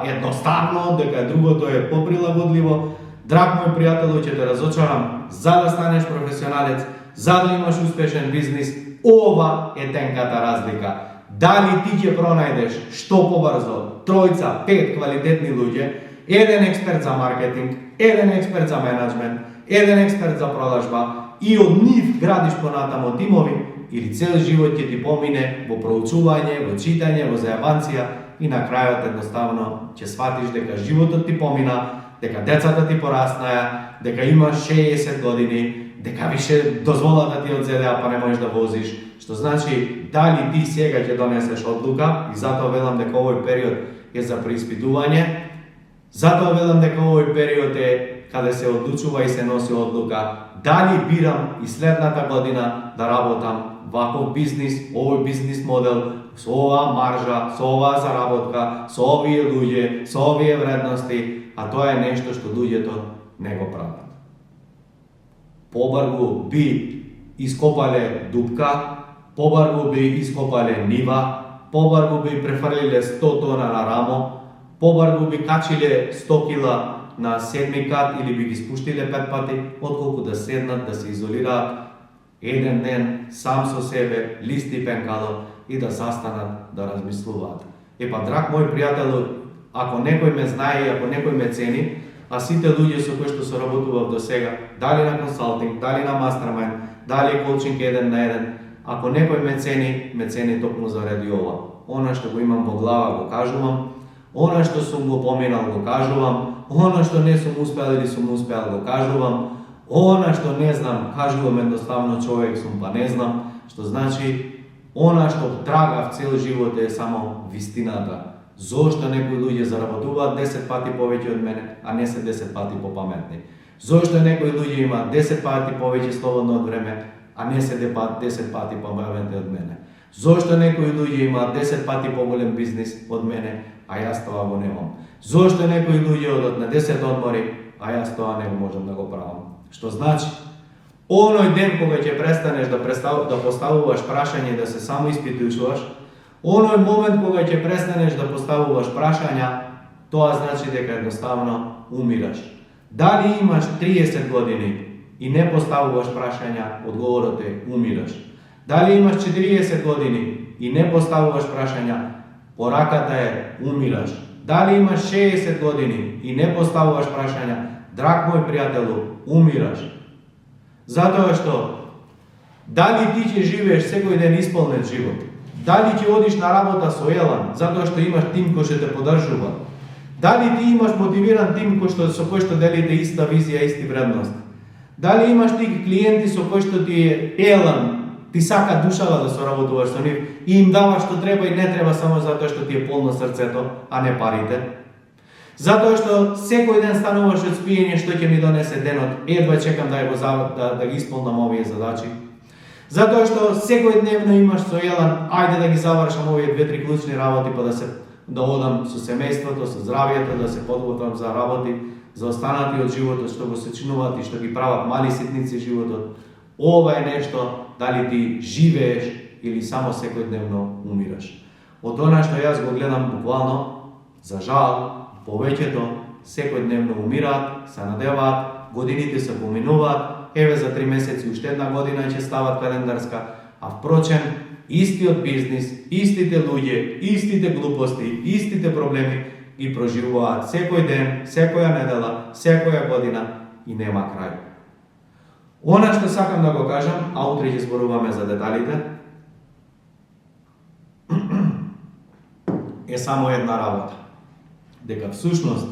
едноставно, дека другото е поприлагодливо. Драг мој пријател, ќе те разочарам, за да станеш професионалец, за да имаш успешен бизнис, ова е тенката разлика. Дали ти ќе пронајдеш што побрзо 3, 5 квалитетни луѓе, еден експерт за маркетинг, еден експерт за менеджмент, еден експерт за продажба и од нив градиш понатамо тимови, или цел живот ќе ти помине во проучување, во читање, во зајабанција и на крајот едноставно ќе сватиш дека животот ти помина, дека децата ти пораснаја, дека имаш 60 години, дека више дозволата ти одзедеа па не можеш да возиш, што значи дали ти сега ќе донесеш одлука, и затоа велам дека овој период е за преиспитување, затоа велам дека овој период е каде се одлучува и се носи одлука, дали бирам и следната година да работам ваков бизнис, овој бизнис модел, со оваа маржа, со оваа заработка, со овие луѓе, со овие вредности, а тоа е нешто што луѓето не го прават. Побрзо би ископале дупка, побрзо би ископале нива, побрзо би префрлиле 100 тона на рамо, побрзо би качиле 100 кила на 7 кат или би ги спуштиле 5 пати, отколку да седнат, да се изолираат еден ден сам со себе, лист и пенкало и да застанат да размислуваат. Драг мој пријател, ако некој ме знае и ако некој ме цени, а сите луѓе со кои што соработував до сега, дали на консалтинг, дали на мастермајнд, дали коучинг 1 на 1, ако некој ме цени токму заради ова. Она што го имам во глава го кажувам, она што сум го поминал го кажувам, она што не сум успеал или сум успеал го кажувам, она што не знам, кажувам едноставно, човек сум па не знам, што значи она што трагав цел живот е само вистината. Зошто некои луѓе заработуваат 10 пати повеќе од мене, а не се 10 пати попаметни? Зошто некои луѓе имаат 10 пати повеќе слободно од време, а не се 10 пати попаметни од мене? Зошто некои луѓе имаат 10 пати поголем бизнис од мене, а јас тоа го немам? Зошто некои луѓе одат на 10 одмори, а јас тоа не можам да го правам? Што значи, оној ден кога ќе престанеш да поставуваш прашање, да се само испитуваш, оној момент кога ќе престанеш да поставуваш прашања, тоа значи дека едноставно умираш. Дали имаш 30 години и не поставуваш прашања, одговорот е умираш. Дали имаш 40 години и не поставуваш прашања, пораката е умираш. Дали имаш 60 години и не поставуваш прашања, драг мој пријателу, умираш. Затоа што дали ти ќе живееш секој ден исполнет живот, Дали ќе одиш на работа со елан, затоа што имаш тим кој ќе те поддржува? Дали ти имаш мотивиран тим со кој што делите иста визија, исти вредности? Дали имаш ти клиенти со кој што ти е елан, ти сака душава да соработуваш со нив и им даваш што треба и не треба само затоа што ти е полно срцето, а не парите? Затоа што секој ден стануваш од спиење што ќе ми донесе денот, едва чекам да ги исполнам овие задачи. Затоа што секој дневно имаш со елан, ајде да ги завршам овие 2-3 клучни работи па да одам со семејството, со здравието, да се подготвам за работи, за останати од животот што го сочинуваат и што ги прават мали ситници животот. Ова е нешто дали ти живееш или само секојдневно умираш. Од она што јас го гледам буквално, за жал, повеќето секојдневно умираат, се надеваат, годините се поминуваат, еве за 3 месеци уште една година ќе стават календарска, а впрочем, истиот бизнис, истите луѓе, истите глупости, истите проблеми ги проживуваат секој ден, секоја недела, секоја година и нема крај. Она што сакам да го кажам, а утре ќе зборуваме за деталите, е само една работа. Дека всушност,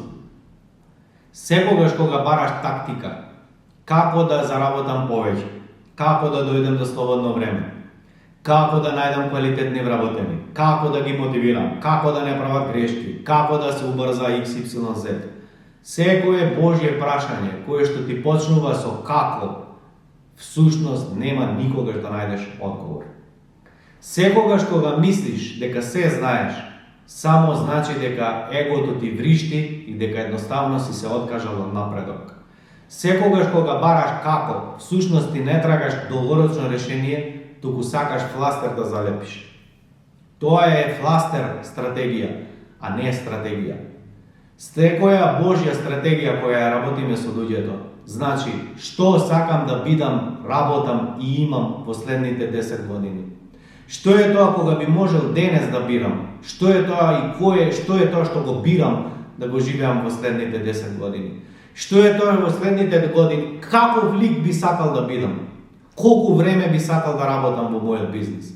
секогаш кога бараш тактика, како да заработам повеќе, како да дојдем до слободно време, како да најдам квалитетни вработени, како да ги мотивирам, како да не прават грешки, како да се убрза XYZ. Секое Божје прашање кое што ти почнува со како, всушност нема никогаш да најдеш одговор. Секогаш кога мислиш дека се знаеш, само значи дека егото ти вришти и дека едноставно си се откажал од напредок. Секогаш кога бараш како, всушност ти не трагаш долгорочно решение, туку сакаш фластер да залепиш. Тоа е фластер стратегија, а не стратегија. Секоја Божја стратегија која ја работиме со луѓето, значи што сакам да бидам, работам и имам последните 10 години. Што е тоа кога би можел денес да бирам? Што е тоа и што е тоа што го бирам да го живеам последните 10 години? Што е тоа во следните години? Каков лик би сакал да бидам? Колку време би сакал да работам во мојот бизнис?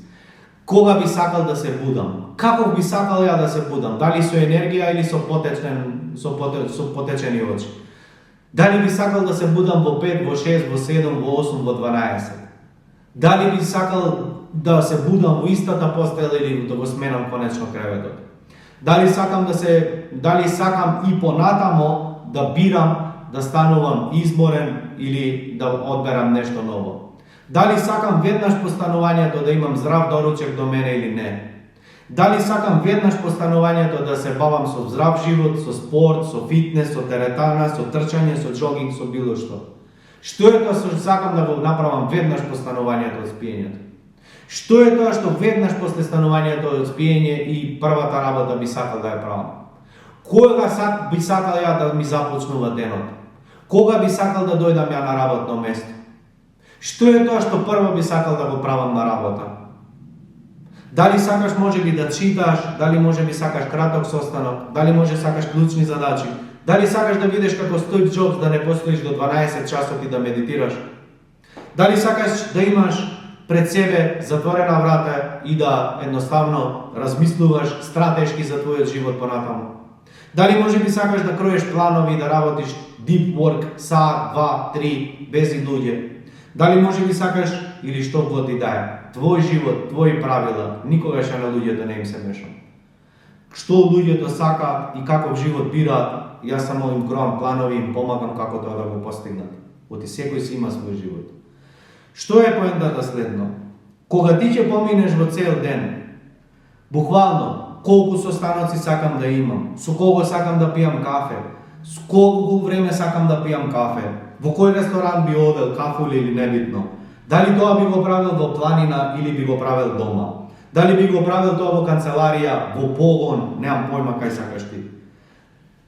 Кога би сакал да се будам? Каков би сакал ја да се будам? Дали со енергија или со потечени очи? Дали би сакал да се будам во 5, во 6, во 7, во 8, во 12? Дали би сакал да се будам во истата постела или да го сменам конечно креветот? Дали сакам и понатамо да бирам да станувам изборен или да одберам нешто ново? Дали сакам веднаш по станувањето да имам здрав доручек до мене или не? Дали сакам веднаш по станувањето да се бавам со здрав живот, со спорт, со фитнес, со теретана, со трчање, со джогинг, со било што? Што е тоа што сакам да го направам веднаш по станувањето од спиењето? Што е тоа што веднаш после станувањето од спиење и првата работа би сакал да ја правам? Кога би сакал ја да ми започнува денот? Кога би сакал да дојдам ја на работно место? Што е тоа што прво би сакал да го правам на работа? Дали сакаш можеби да читаш, дали можеби сакаш краток состанок, дали може сакаш клучни задачи, дали сакаш да бидеш како Стив Джобс, да не постоиш до 12 часот и да медитираш? Дали сакаш да имаш пред себе затворена врата и да едноставно размислуваш стратешки за твојот живот понатаму? Дали можеби сакаш да кроеш планови и да работиш deep work, саат, 2, 3, без луѓе? Дали можеби сакаш или што god и да е, твој живот, твои правила, никогаш на луѓето не им се мешам. Што луѓето сакаат и каков живот бираат, јас само им кроам планови и им помагам како тоа да го постигнат. Оти секој си има свој живот. Што е поентата следно? Кога ти ќе поминеш во цел ден, буквално, колку состаноци сакам да имам, со кого сакам да пијам кафе, с колку време сакам да пијам кафе, во кој ресторан би одел, кафуле или небитно, дали тоа би го правил во планина или би го правил дома, дали би го правил тоа во канцеларија, во погон, немам појма кај сакаш ти.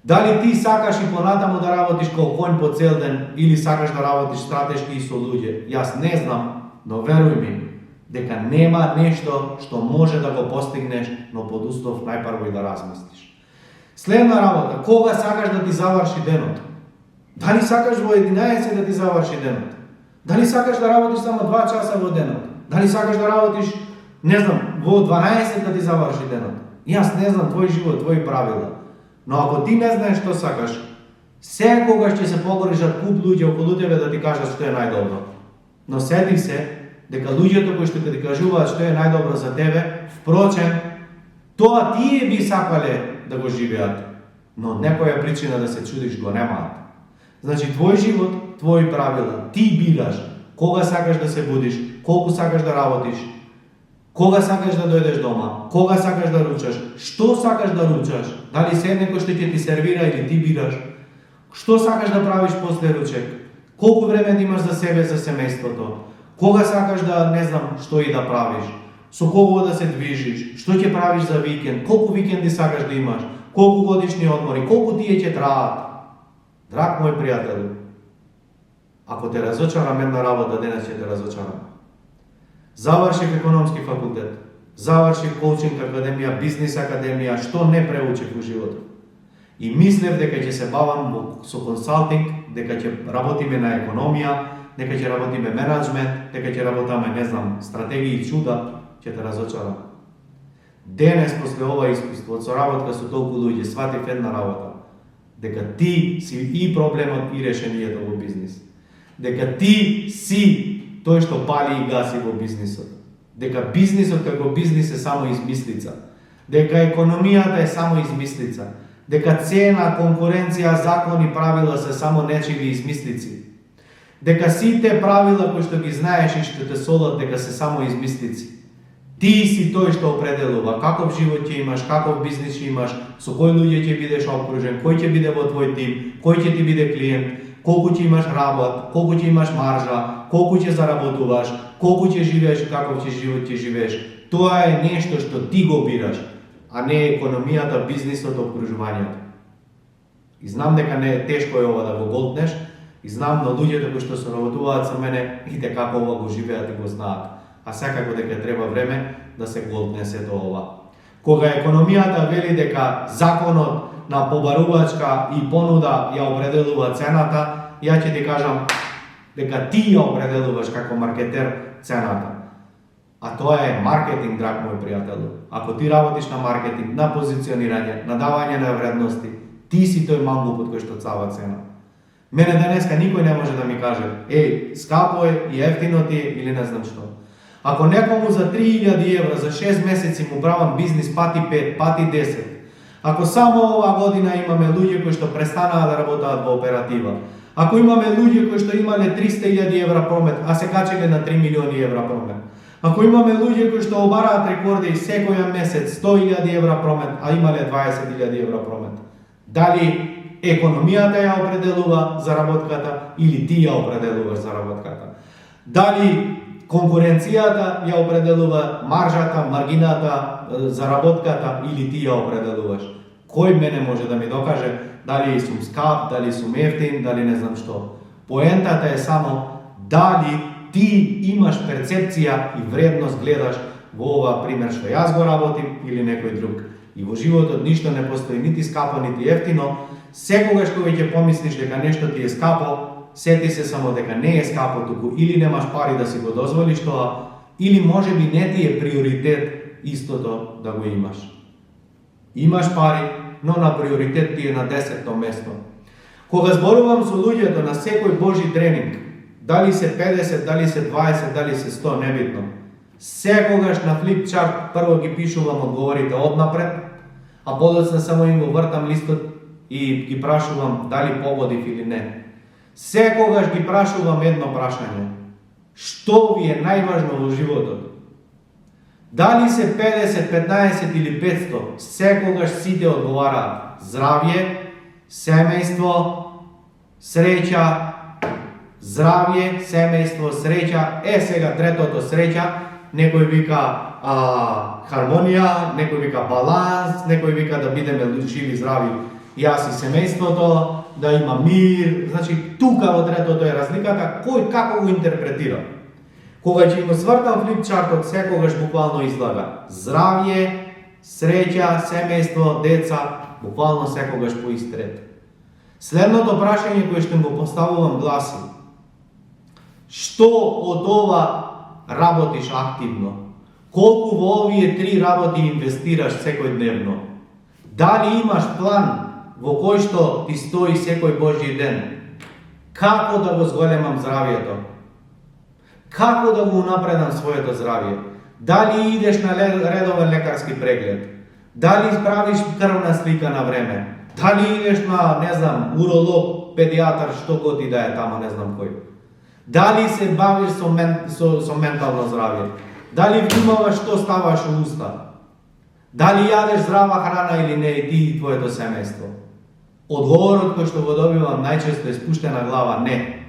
Дали ти сакаш и понатаму да работиш како конј по цел ден или сакаш да работиш стратешки и со луѓе? Јас не знам, но веруј ми, дека нема нешто што може да го постигнеш, но под услов најпрво и да размислиш. Следна работа, кога сакаш да ти заврши денот? Дали сакаш во 11 да ти заврши денот? Дали сакаш да работиш само 2 часа во денот? Дали сакаш да работиш Не знам, во 12 да ти заврши денот. Јас не знам твој живот, твои правила. Но ако ти не знаеш што сакаш, секогаш ќе се погрижат куп луѓе околу тебе да ти кажат што е најдобро. Но седи се дека луѓето кои што ти кажуваат што е најдобро за тебе, впрочем, тоа тие би сакале да го живеат, но некоја причина да се чудиш го немаат. Значи, твој живот, твои правила, ти бираш кога сакаш да се будиш, колку сакаш да работиш, кога сакаш да дојдеш дома, кога сакаш да ручаш, што сакаш да ручаш, дали се некој што ќе ти сервира или ти бираш, што сакаш да правиш после ручек, колку време да имаш за себе, за семејството, кога сакаш да, не знам, што и да правиш, со кого да се движиш, што ќе правиш за викенд, колку викенди сакаш да имаш, колку годишни одмори, колку тие ќе траат. Драг мој пријател, ако те разочарам една работа, денес ќе те разочарам. Завршив економски факултет, завршив коучинг академија, бизнис академија, што не преучив во животот. И мислев дека ќе се бавам со консалтинг, дека ќе работиме на економија, дека ќе работиме менеджмент, дека ќе работаме, не знам, стратегии и чуда, ќе те разочарам. Денес, после ова искуство, од соработка со толку луѓе, сватив една работа. Дека ти си и проблемот и решението во бизнис. Дека ти си тој што пали и гаси во бизнисот. Дека бизнисот како бизнис е само измислица. Дека економијата е само измислица. Дека цена, конкуренција, закони, правила се само нечиви измислици. Дека сите правила кои што ги знаеш и што те солат, дека се само измислици. Ти си тој што определува каков живот ќе имаш, каков бизнис ќе имаш, со кои луѓе ќе бидеш окружен, кој ќе биде во твој тим, кој ќе ти биде клиент, колку ќе имаш работ, колку ќе имаш маржа, колку ќе заработуваш, колку ќе живееш и каков ќе живот ќе живееш. Тоа е нешто што ти го бираш, а не економијата, бизнисот, окружувањето. И знам дека не е тешко е ова да го голтнеш, и знам на луѓето кои што соработуваат со мене и дека ова го живеат и го знаат. А секако дека треба време да се голтне сето ова. Кога економијата вели дека законот на побарувачка и понуда ја определува цената, ја ќе ти кажам дека ти ја определуваш како маркетер цената. А тоа е маркетинг, драг мој пријател. Ако ти работиш на маркетинг, на позиционирање, на давање на вредности, ти си тој мангу под кој што цава цена. Мене денеска никој не може да ми каже, скапо е и ефтино ти е или не знам што. Ако некому за 3000 евра за 6 месеци му правам бизнис пати 5, пати 10, ако само ова година имаме луѓе кои што престанаа да работат во оператива, ако имаме луѓе кои што имале 300.000 евра промет, а се качеле на 3 милиони евра промет, ако имаме луѓе кои што обараат рекорди секој месец 100.000 евра промет, а имале 20.000 евра промет, дали економијата ја определува заработката или ти ја определуваш заработката? Дали конкуренцијата ја определува маржата, маргината, заработката или ти ја определуваш? Кој мене може да ми докаже дали сум скап, дали сум ефтин, дали не знам што? Поентата е само дали ти имаш перцепција и вредност гледаш во ова пример што јас го работим или некој друг. И во животот ништо не постои нити скапо, нити ефтино. Секогаш кога ќе помислиш дека нешто ти е скапо, сети се само дека не е скапо, туку или немаш пари да си го дозволиш тоа, или можеби не ти е приоритет истото да го имаш. Имаш пари, но на приоритет ти е на 10-то место. Кога зборувам со луѓето на секој Божи тренинг, дали се 50, дали се 20, дали се 100, небитно, секогаш на флипчарт прво ги пишувам одговорите однапред, а подоцна само им го вртам листот и ги прашувам дали погодив или не. Секогаш ги прашувам едно прашање. Што ви е најважно во животот? Дали се 50, 15 или 500, секогаш сите одговараат. Здравје, семејство, среќа, здравје, семејство, среќа, сега третото среќа, некој вика хармонија, некој вика баланс, некој вика да бидеме живи, здрави, јас и семејството, да има мир. Значи, тука во третото е разликата, кој како го интерпретира. Кога ќе им свртам флипчартот, секогаш буквално излага здравје, среќа, семејство, деца, буквално секогаш по ист ред. Следното прашање кое што го поставувам гласи: што од ова работиш активно? Колку во овие 3 работи инвестираш секојдневно? Дали имаш план во кој што ти стои секој Божји ден? Како да го зголемам здравието? Како да го унапредам своето здравие? Дали идеш на редовен лекарски преглед? Дали правиш крвна слика на време? Дали идеш на, не знам, уролог, педиатар, што god и да е тамо, не знам кој? Дали се бавиш со ментално здравие? Дали внимаваш што ставаш у уста? Дали јадеш здрава храна или не и ти и твоето семејство? Одговорот кој што го добивам најчесто е спуштена глава, не.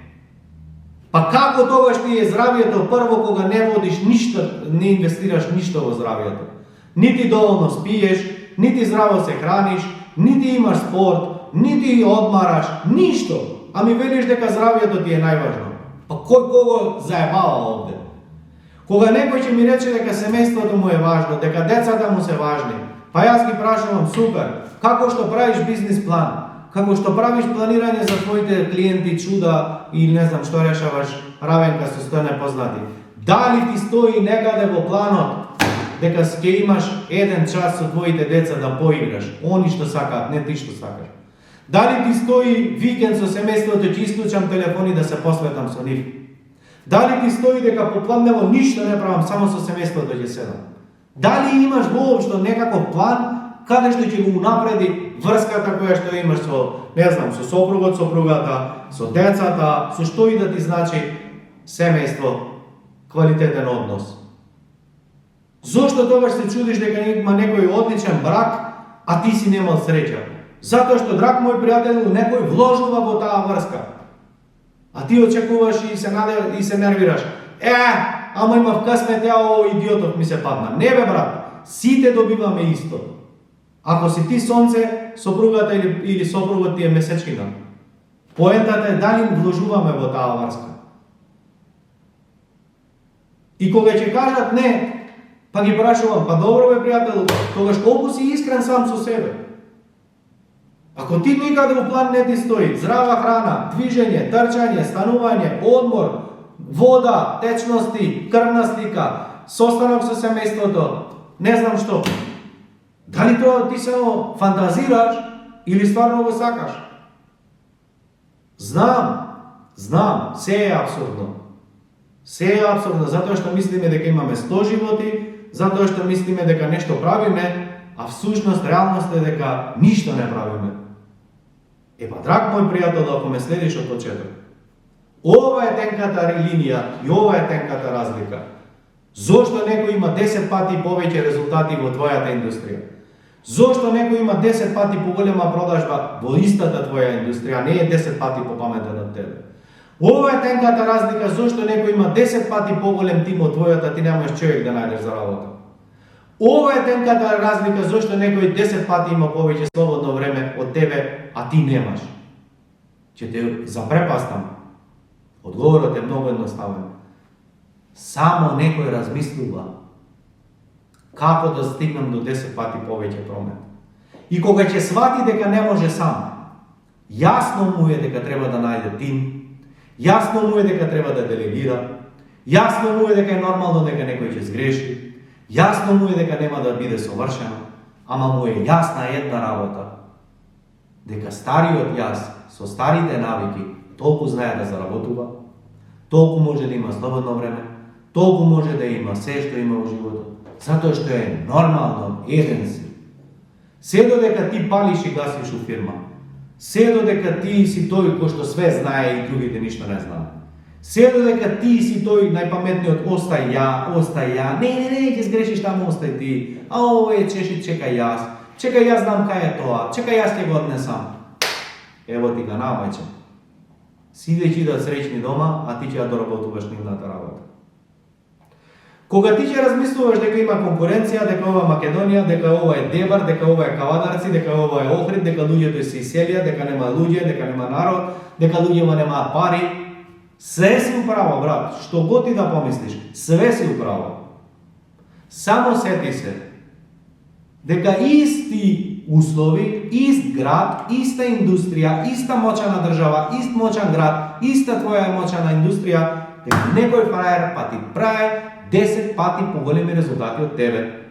Па како тогаш ти е здравието прво кога не водиш ништо, не инвестираш ништо во здравието? Нити доволно спиеш, нити здраво се храниш, нити имаш спорт, нити одмараш, ништо. А ми велиш дека здравието ти е најважно. Па кој кого заебава овде? Кога некој ќе ми рече дека семејството му е важно, дека децата му се важни, па јас ги прашувам, супер, како што правиш бизнис план, како што правиш планирање за твоите клиенти, чуда или не знам што решаваш, равенка со 100 непознати. Дали ти стои некаде во планот дека ќе имаш 1 час со твоите деца да поиграш, они што сакаат, не ти што сакаш? Дали ти стои викенд со семејството ќе исклучам телефони да се посветам со нив? Дали ти стои дека попланево ништо не правам, само со семејството ќе седам? Дали имаш воопшто некаков план каде што ќе го унапреди врската која што имаш со, не знам, со сопругот, сопругата, со децата, со што и да ти значи семејство, квалитетен однос? Зошто тогаш се чудиш дека има некој одличен брак, а ти си немал среќа? Затоа што, драг мој пријател, некој вложува во таа врска. А ти очекуваш и се нервираш. Ама имав късмет, ово идиотот ми се падна. Не бе, брат, сите добиваме исто. Ако си ти сонце, сопругата или сопругот ти е месечина. Поентата е дали вложуваме во таа врска. И кога ќе кажат не, па ги прашувам, па добро бе, пријател, тогаш колку си искрен сам со себе? Ако ти никаде во план не ти стои здрава храна, движење, трчање, станување, одмор, вода, течности, крвна слика, состанок со семејството, не знам што, дали тоа ти само фантазираш или стварно го сакаш? Знам, се е апсурдно. Се е апсурдно, затоа што мислиме дека имаме 100 животи, затоа што мислиме дека нешто правиме, а всушност реалност е дека ништо не правиме. Епа, драг мој пријател, ако ме следиш од почеток, ова е тенката линија и ова е тенката разлика. Зошто некој има 10 пати повеќе резултати во твојата индустрија? Зошто некој има 10 пати поголема продажба во истата твоја индустрија, не е 10 пати попаметен од тебе? Ова е тенката разлика, зошто некој има 10 пати поголем тим од твојата, ти немаш човек да најдеш за работа. Ова е тенката разлика, зошто некој 10 пати има повеќе слободно време од тебе, а ти немаш. Ќе те запрепастам. Одговорот е многу едноставен. Само некој размислува како да стигнам до 10 пати повеќе промет. И кога ќе свати дека не може сам, јасно му е дека треба да најде тим, јасно му е дека треба да делегира, јасно му е дека е нормално дека некој ќе сгреши, јасно му е дека нема да биде совршено, ама му е јасна една работа, дека стариот јас со старите навики толку знае да заработува, толку може да има слободно време, толку може да има се што има во животот, затоа што е нормално, еден си. Се додека ти палиш и гасиш у фирма, се додека ти си тој кој што све знае и другите ништо не знаат, се додека ти си тој најпаметниот, остај ја, не, ќе сгрешиш таму, остај ти, а ово е чеши, чекај јас знам кај е тоа, чекај јас ќе го однесам. Ево ти га намајче. Сиде ќе да среќни дома, а ти ќе ја доработуваш нивната работа. Кога ти ќе размислуваш дека има конкуренција, дека ова Македонија, дека ова е Дебар, дека ова е Кавадарци, дека ова е Охрид, дека луѓето се иселија, дека нема луѓе, дека нема народ, дека луѓето немаат пари, све си управо, брат, што го ти да помислиш, све си управо. Само сети се дека исти услови, ист град, иста индустрија, иста мочана држава, ист мочан град, иста твоја мочана индустрија, дека некој фраер па ти прави 10 пати поголеми резултати от тебе.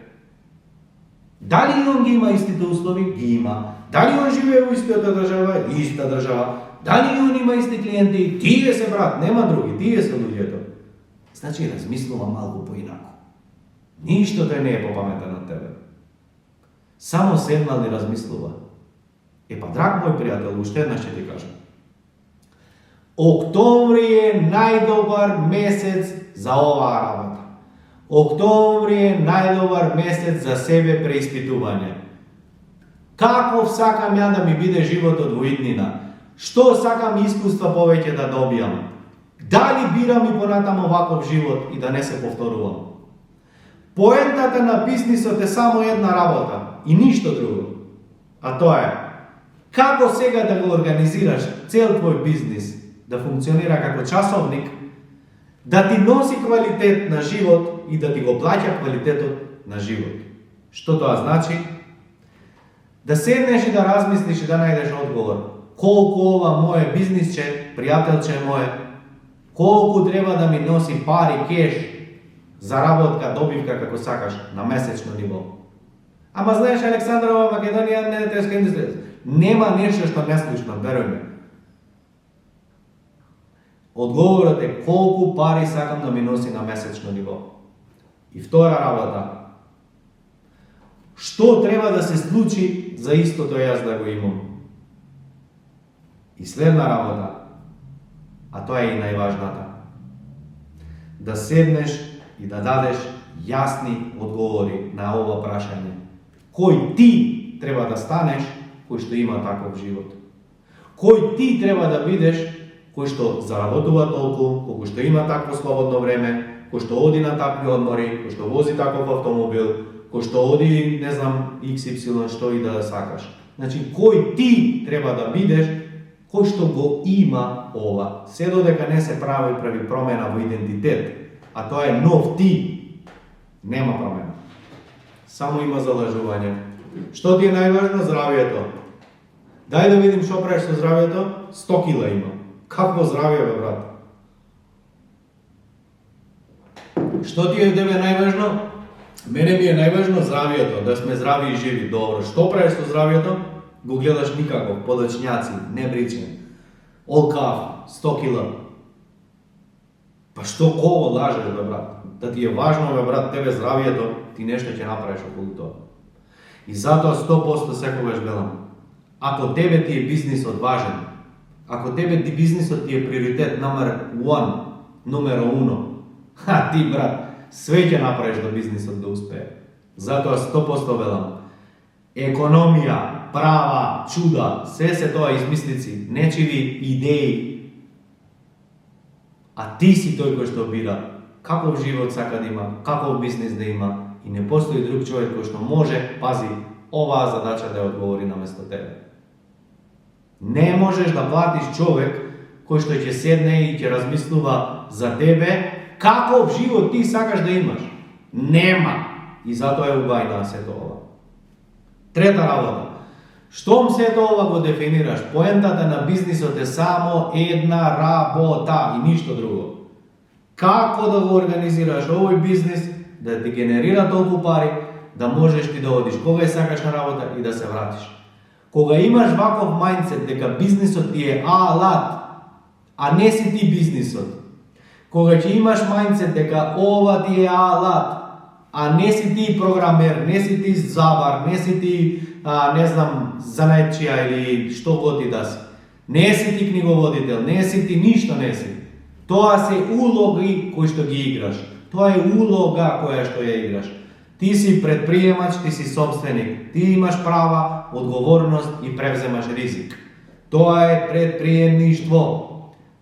Дали он ги има истите услови? Ги има. Дали он живее во истата држава? Иста држава. Дали он има исти клиенти? Тие се, брат, нема други, тие се луѓето. Значи размислува малку поинако. Ништо тој не е попаметен од тебе. Само седнал и размислува. Па, драг мој пријател, уште еднаш ќе ти кажам. Октомври е најдобар месец за оваа работа. Октомври е најдобар месец за себе преиспитување. Каков сакам ја да ми биде животот во иднина? Што сакам искуства повеќе да добијам? Дали бирам и понатаму ваков живот и да не се повторувам? Поентата на бизнисот е само една работа и ништо друго. А тоа е, како сега да го организираш цел твој бизнис да функционира како часовник, да ти носи квалитет на живот и да ти го плаќа квалитетот на живот. Што тоа значи? Да седнеш и да размислиш и да најдеш одговор. Колку ова моје бизнисче, пријателче моје, колку треба да ми носи пари, кеш, заработка, добивка, како сакаш, на месечно ниво. Ама знаеш, Александра, ова Македонија не е тешка индустрија. Нема нешто што не слушнам, веруј ме. Одговорот е колку пари сакам да ми носи на месечно ниво. И втора работа. Што треба да се случи за истото јас да го имам? И следна работа, а тоа е и најважната. Да седнеш и да дадеш јасни одговори на ова прашање. Кој ти треба да станеш кој што има таков живот? Кој ти треба да бидеш кој што заработува толку, кој што има такво слободно време, кој што оди на такви одмори, кој што вози таков автомобил, кој што оди, не знам, XY, што и да сакаш. Значи, кој ти треба да бидеш кој што го има ова. Се додека не се прави промена во идентитет, а тоа е нов ти, нема промена. Само има залажување. Што ти е најважно? Здравието. Дај да видим што правиш со здравието. 100 кила има. Какво здравие, бе, брат? Што ти е тебе најважно? Мене ми е најважно здравието, да сме здрави и живи. Добро. Што правиш со здравието? Го гледаш никако, подочњаци, небричен. All calf, 100 кила. Па што ково лажеш, бе, брат? Да ти е важно, бе, брат, тебе здравието, ти нешто ќе направиш околу тоа. И затоа 100% секогаш велам. Ако тебе ти е бизнисот важен, ако тебе ти бизнисот ти е приоритет номер 1, ти, брат, све ќе направиш да бизнисот да успее. Затоа 100% велам. Економија, права, чуда, се тоа измислици, нечиви идеи. А ти си тој кој што бира каков живот сака да има, каков бизнис да има и не постои друг човек кој што може, пази, оваа задача да ја одговори наместо тебе. Не можеш да платиш човек кој што ќе седне и ќе размислува за тебе каков живот ти сакаш да имаш. Нема. И затоа е убајна сето ова. Трета работа. Штом сето ова го дефинираш, поентата на бизнисот е само една работа и ништо друго. Како да го организираш овој бизнис, да ти генерира толку пари, да можеш ти да одиш кога сакаш на работа и да се вратиш. Кога имаш ваков мајндсет дека бизнисот ти е алат, а не си ти бизнисот. Кога ќе имаш мајндсет дека ова ти е алат, а не си ти програмер, не си ти забар, не си ти, не знам, занајчија или што го ти да си. Не си ти книговодител, не си ти, ништо не си. Тоа се улоги кои што ги играш. Тоа е улога која што ја играш. Ти си предприемач, ти си собственик. Ти имаш права, одговорност и превземаш ризик. Тоа е предприемништво.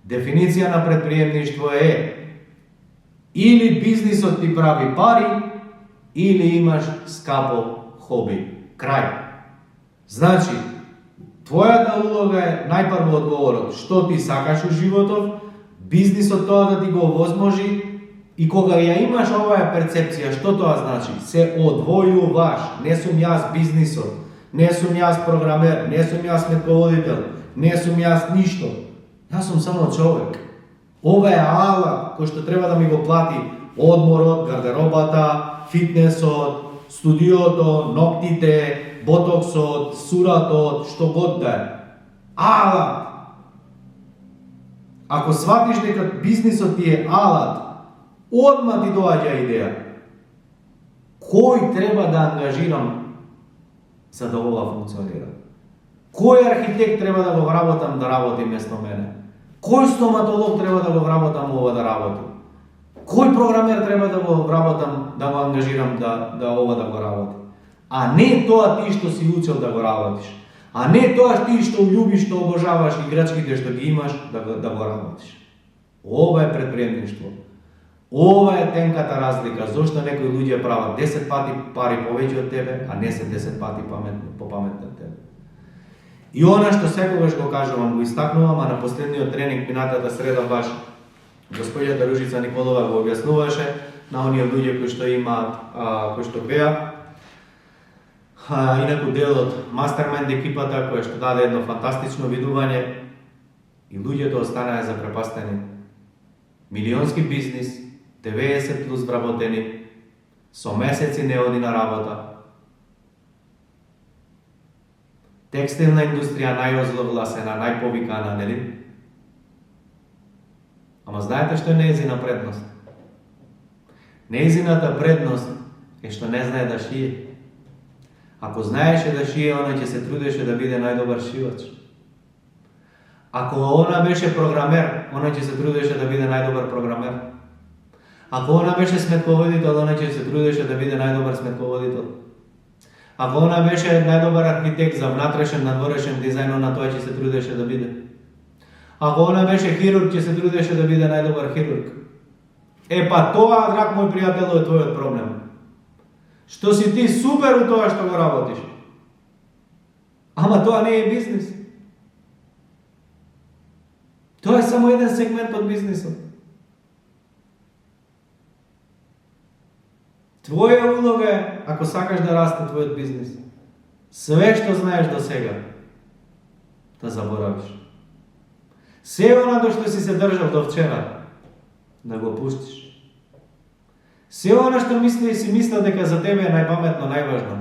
Дефиниција на предприемништво е или бизнисот ти прави пари, или имаш скапо хоби. Крај. Значи, твојата улога е најпрво одговорот што ти сакаш у животот, бизнисот тоа да ти го возможи и кога ја имаш оваа перцепција, што тоа значи? Се одвојуваш. Не сум јас бизнисот, не сум јас програмер, не сум јас сметководител, не сум јас ништо. Јас сум само човек. Ова е алат кој што треба да ми го плати одморот, гардеробата, фитнесот, студиото, ноктите, ботоксот, суратот, што год да е. Алат! Ако сватиш дека бизнисот ти е алат, одма ти доаѓа идеја. Кој треба да ангажирам за да ова функционира? Кој архитект треба да го вработам да работи место мене? Кој стоматолог треба да го вработам ова да работи? Кој програмер треба да го вработам, да го ангажирам да ова да го работи? А не тоа ти што си учел да го работиш. А не тоа ти што љубиш, што обожаваш играчките што ги имаш, да го работиш. Ова е предприемништво. Ова е тенката разлика. Зошто некои луѓе прават 10 пати пари повеќе од тебе, а не се 10 пати попаметни од тебе. И она што секогаш го кажувам, го истакнувам, а на последниот тренинг минатата среда баш господјата Ружица Николова го објаснуваше на оние луѓе кои што имаат, кои што пеат. Инаку дел од мастермайнд екипата која што даде едно фантастично видување и луѓето останаа запрепастени. Милионски бизнис, 90 плюс вработени, со месеци не оди на работа. Текстилна индустрија најозлогласена, најповикана, нели? Ама знаете што е нејзина предност? Нејзината предност е што не знае да шие. Ако знаеше да шие, она ќе се трудеше да биде најдобар шивач. Ако она беше програмер, она ќе се трудеше да биде најдобар програмер. Ако она беше сметководител, она ќе се трудеше да биде најдобар сметководител. Ако она беше најдобар архитект за внатрешен, надворешен дизајн, она тоа ќе се трудеше да биде. Ако она беше хирург, ќе се трудеше да биде најдобар хирург. Па тоа, драг мој пријател, е твојот проблем. Што си ти супер у тоа што го работиш. Ама тоа не е бизнис. Тоа е само еден сегмент од бизнисот. Твоја улога е, ако сакаш да расте твојот бизнис, све што знаеш до сега, да заборавиш. Се оно што си се држал до вчера, да го пуштиш. Се оно што мисли и си мисля дека за тебе е најпаметно, најважно,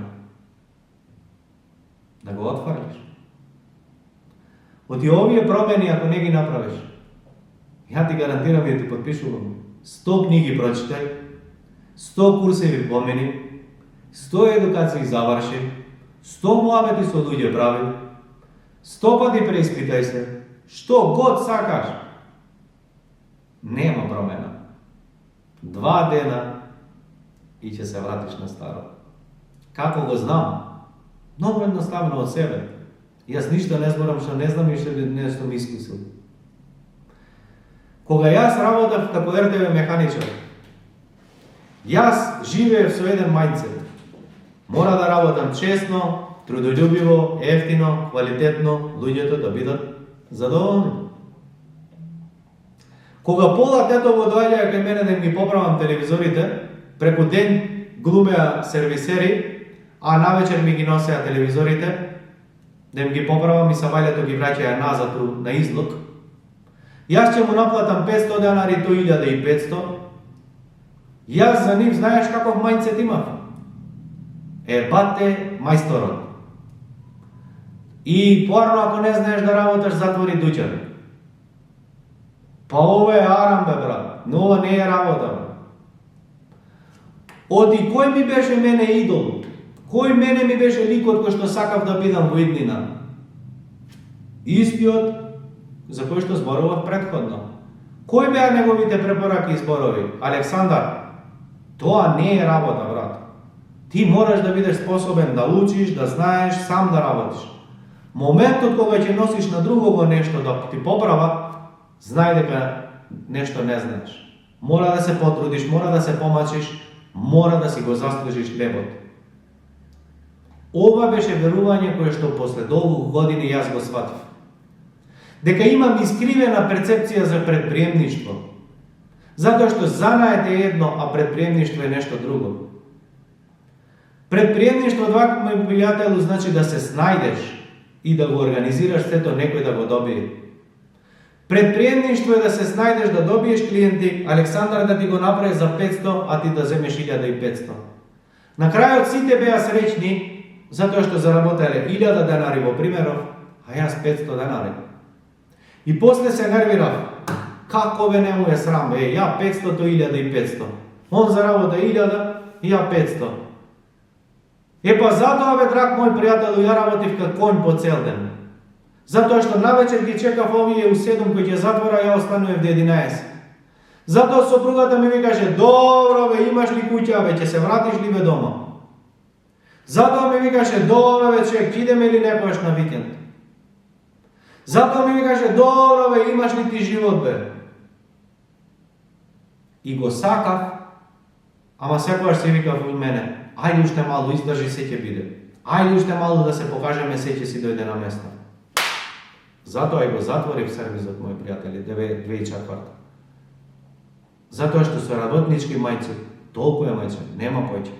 да го отфрлиш. Од овие промени, ако не ги направиш, ја ти гарантирам и ти подпишувам, 100 книги прочитай, 100 курсеви помени, 100 едукации заврши, 100 муабети со луѓе прави, 100 пати преиспитај се, што год сакаш. Нема промена. 2 дена и ќе се вратиш на старо. Како го знам? Многу едноставно од себе. Јас ништо не зборам што не знам и што не сум искусил. Кога јас работав како РТВ механичар, јас живеев со еден мајндсет. Мора да работам честно, трудолюбиво, ефтино, квалитетно, луѓето да бидат задоволни. Кога пола тетово доаѓаја кај мене да им ги поправам телевизорите, преку ден глумеа сервисери, а навечер ми ги носеа телевизорите, да им ги поправам и сабајлето ги враќаја назад на излог, јас ќе му наплатам 500 денари, то 1500. Јас за нив знаеш каков мајндсет имав? Бате мајсторот. И поарно ако не знаеш да работаш, затвори дуќан. Па ова е арам, бе, брат. Но ова не е работа, бе. Оди кој ми беше мене идол? Кој мене ми беше ликот кој што сакав да бидам во иднина? Истиот за кој што зборував претходно. Кој беа неговите препораки и зборови? Александар, тоа не е работа, брат. Ти мораш да бидеш способен да учиш, да знаеш, сам да работиш. Моментот кога ќе носиш на другого нешто да ти поправа, знај дека нешто не знаеш. Мора да се потрудиш, мора да се помачиш, мора да си го заслужиш хлебот. Ова беше верување кое што после долго години јас го сватив. Дека имам искривена перцепција за предприемништво. Затоа што занает е едно, а предприемништво е нешто друго. Предприемништво, два мој пријателу, значи да се снајдеш и да го организираш сето некој да го добие. Предприемниštvo je da se snajdeš da dobiješ klijenti, Aleksandar da ti go napravi za 500, a ti da zemeš 1500. Na kraju od svi tebe ja srećni, zato što zarabotale 1000 denari po primjeru, a ja s 500 denari. I poslije se nervira, kako ve njemu je sram, ja 500 to 1500. On zarabota 1000 i ja 500. Pa zato, ove, drag moj prijatelju, ja rabotiv kad konj po cel den. Zato što navečer gdje čekav ovije u 7 koji je zatvora, ja ostanujem v 11. Zato soprugata mi kaže, dobro ve, imaš li kuća ve, će se vratiš li ve doma. Zato mi kaže, dobro ve, ček, ideme li nekoš na vikend. Zato mi kaže, dobro ve, imaš li ti život ve. I go sakav, ama sekojaš si vikav u mene, ajde ušte malo, izdrži se će bide. Ajde ušte malo da se pokažeme, se će si dojde na mjesto. Zato je go zatvorio servizot, moji prijatelji, 2004. Zato što su radotnički majci, toliko je majci, nema pojče.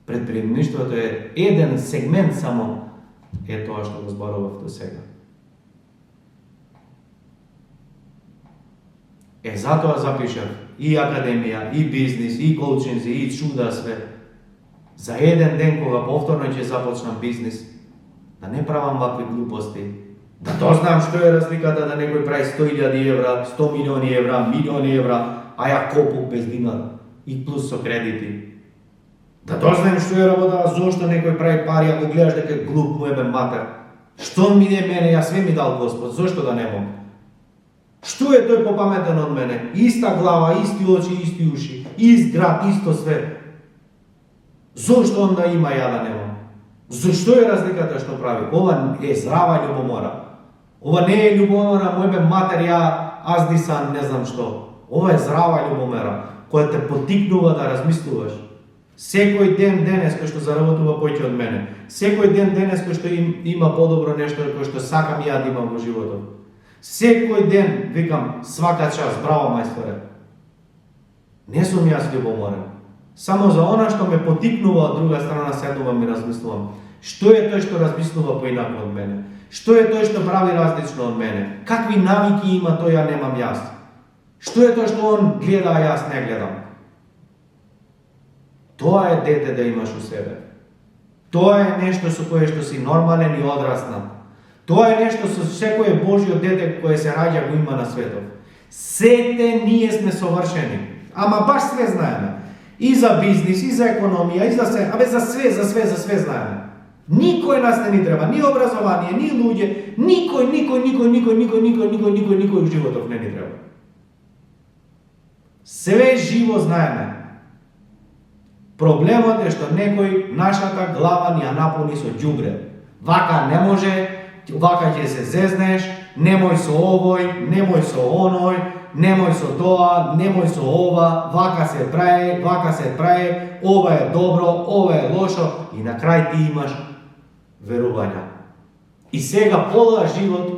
Предприемništvo to je jedan segment samo, je to što go zborova do svega. Zato ja zapišem i akademija, i biznis, i coachinzi, i čuda sve. Za jedan den koga povtorno će započnem biznis, da ne pravam ovakve gluposti, da to znam što je razlika da nekoj pravi 100.000 evra, 100 milioni evra, milioni evra, a ja kopu bez dinara i plus so krediti. Da to znam što je rabota, zašto nekoj pravi pari, ako gledaš da je glup mu jebe mater. Što mi je mene, ja sve mi dal Gospod, zašto da ne mogu? Što je to popametan od mene? Ista glava, isti oči, isti uši, ist grad, isto sve. Zašto onda ima, ja da ne mogu? Zašto je razlikata što pravi? Ova je zdrava ljubomora. Ova ne je ljubomora, mojbe mater, ja azdisan, ne znam što. Ova je zdrava ljubomora, koja te potiknuva da razmisluvaš. Sekoj den denes, ko što zaravotува pojče od mene. Sekoj den denes, ko što ima podobro nešto, ko što sakam ja da imam u životu. Sekoj den, vikam, svaka čast, bravo majstore. Ne sam ja s ljubomoren. Samo za ona što me potiknuva, druga strana seduvam i razmisluvam. Što je to što razmisluva poinako od mene? Što je to što pravi različno od mene? Kakvi naviki ima, to ja nemam jas. Što je to što on gleda, a ja ne gledam? To je dete da imaš u sebe. To je nešto su koje što si normalen i odrastan. To je nešto su sve koje Božjo dete koje se rađa go ima na svetu. Sete nije sme savršeni. Ama baš sve znajeme. I za biznis, i za ekonomija, i za sve, a za sve znajeme. Nikoj nas ne ni treba, ni obrazovanje, ni ludje, nikoj u životov ne ni treba. Sve živo znajeme. Problem je što nekoj našata glava ni napuni so đubre. Vaka ne može, vaka će se zezneš, nemoj so ovoj, nemoj so onoj, nemoj so toa, nemoj so ova, vaka se praje, ova je dobro, ova je lošo i na kraj ti imaš verovanja. I svega pola život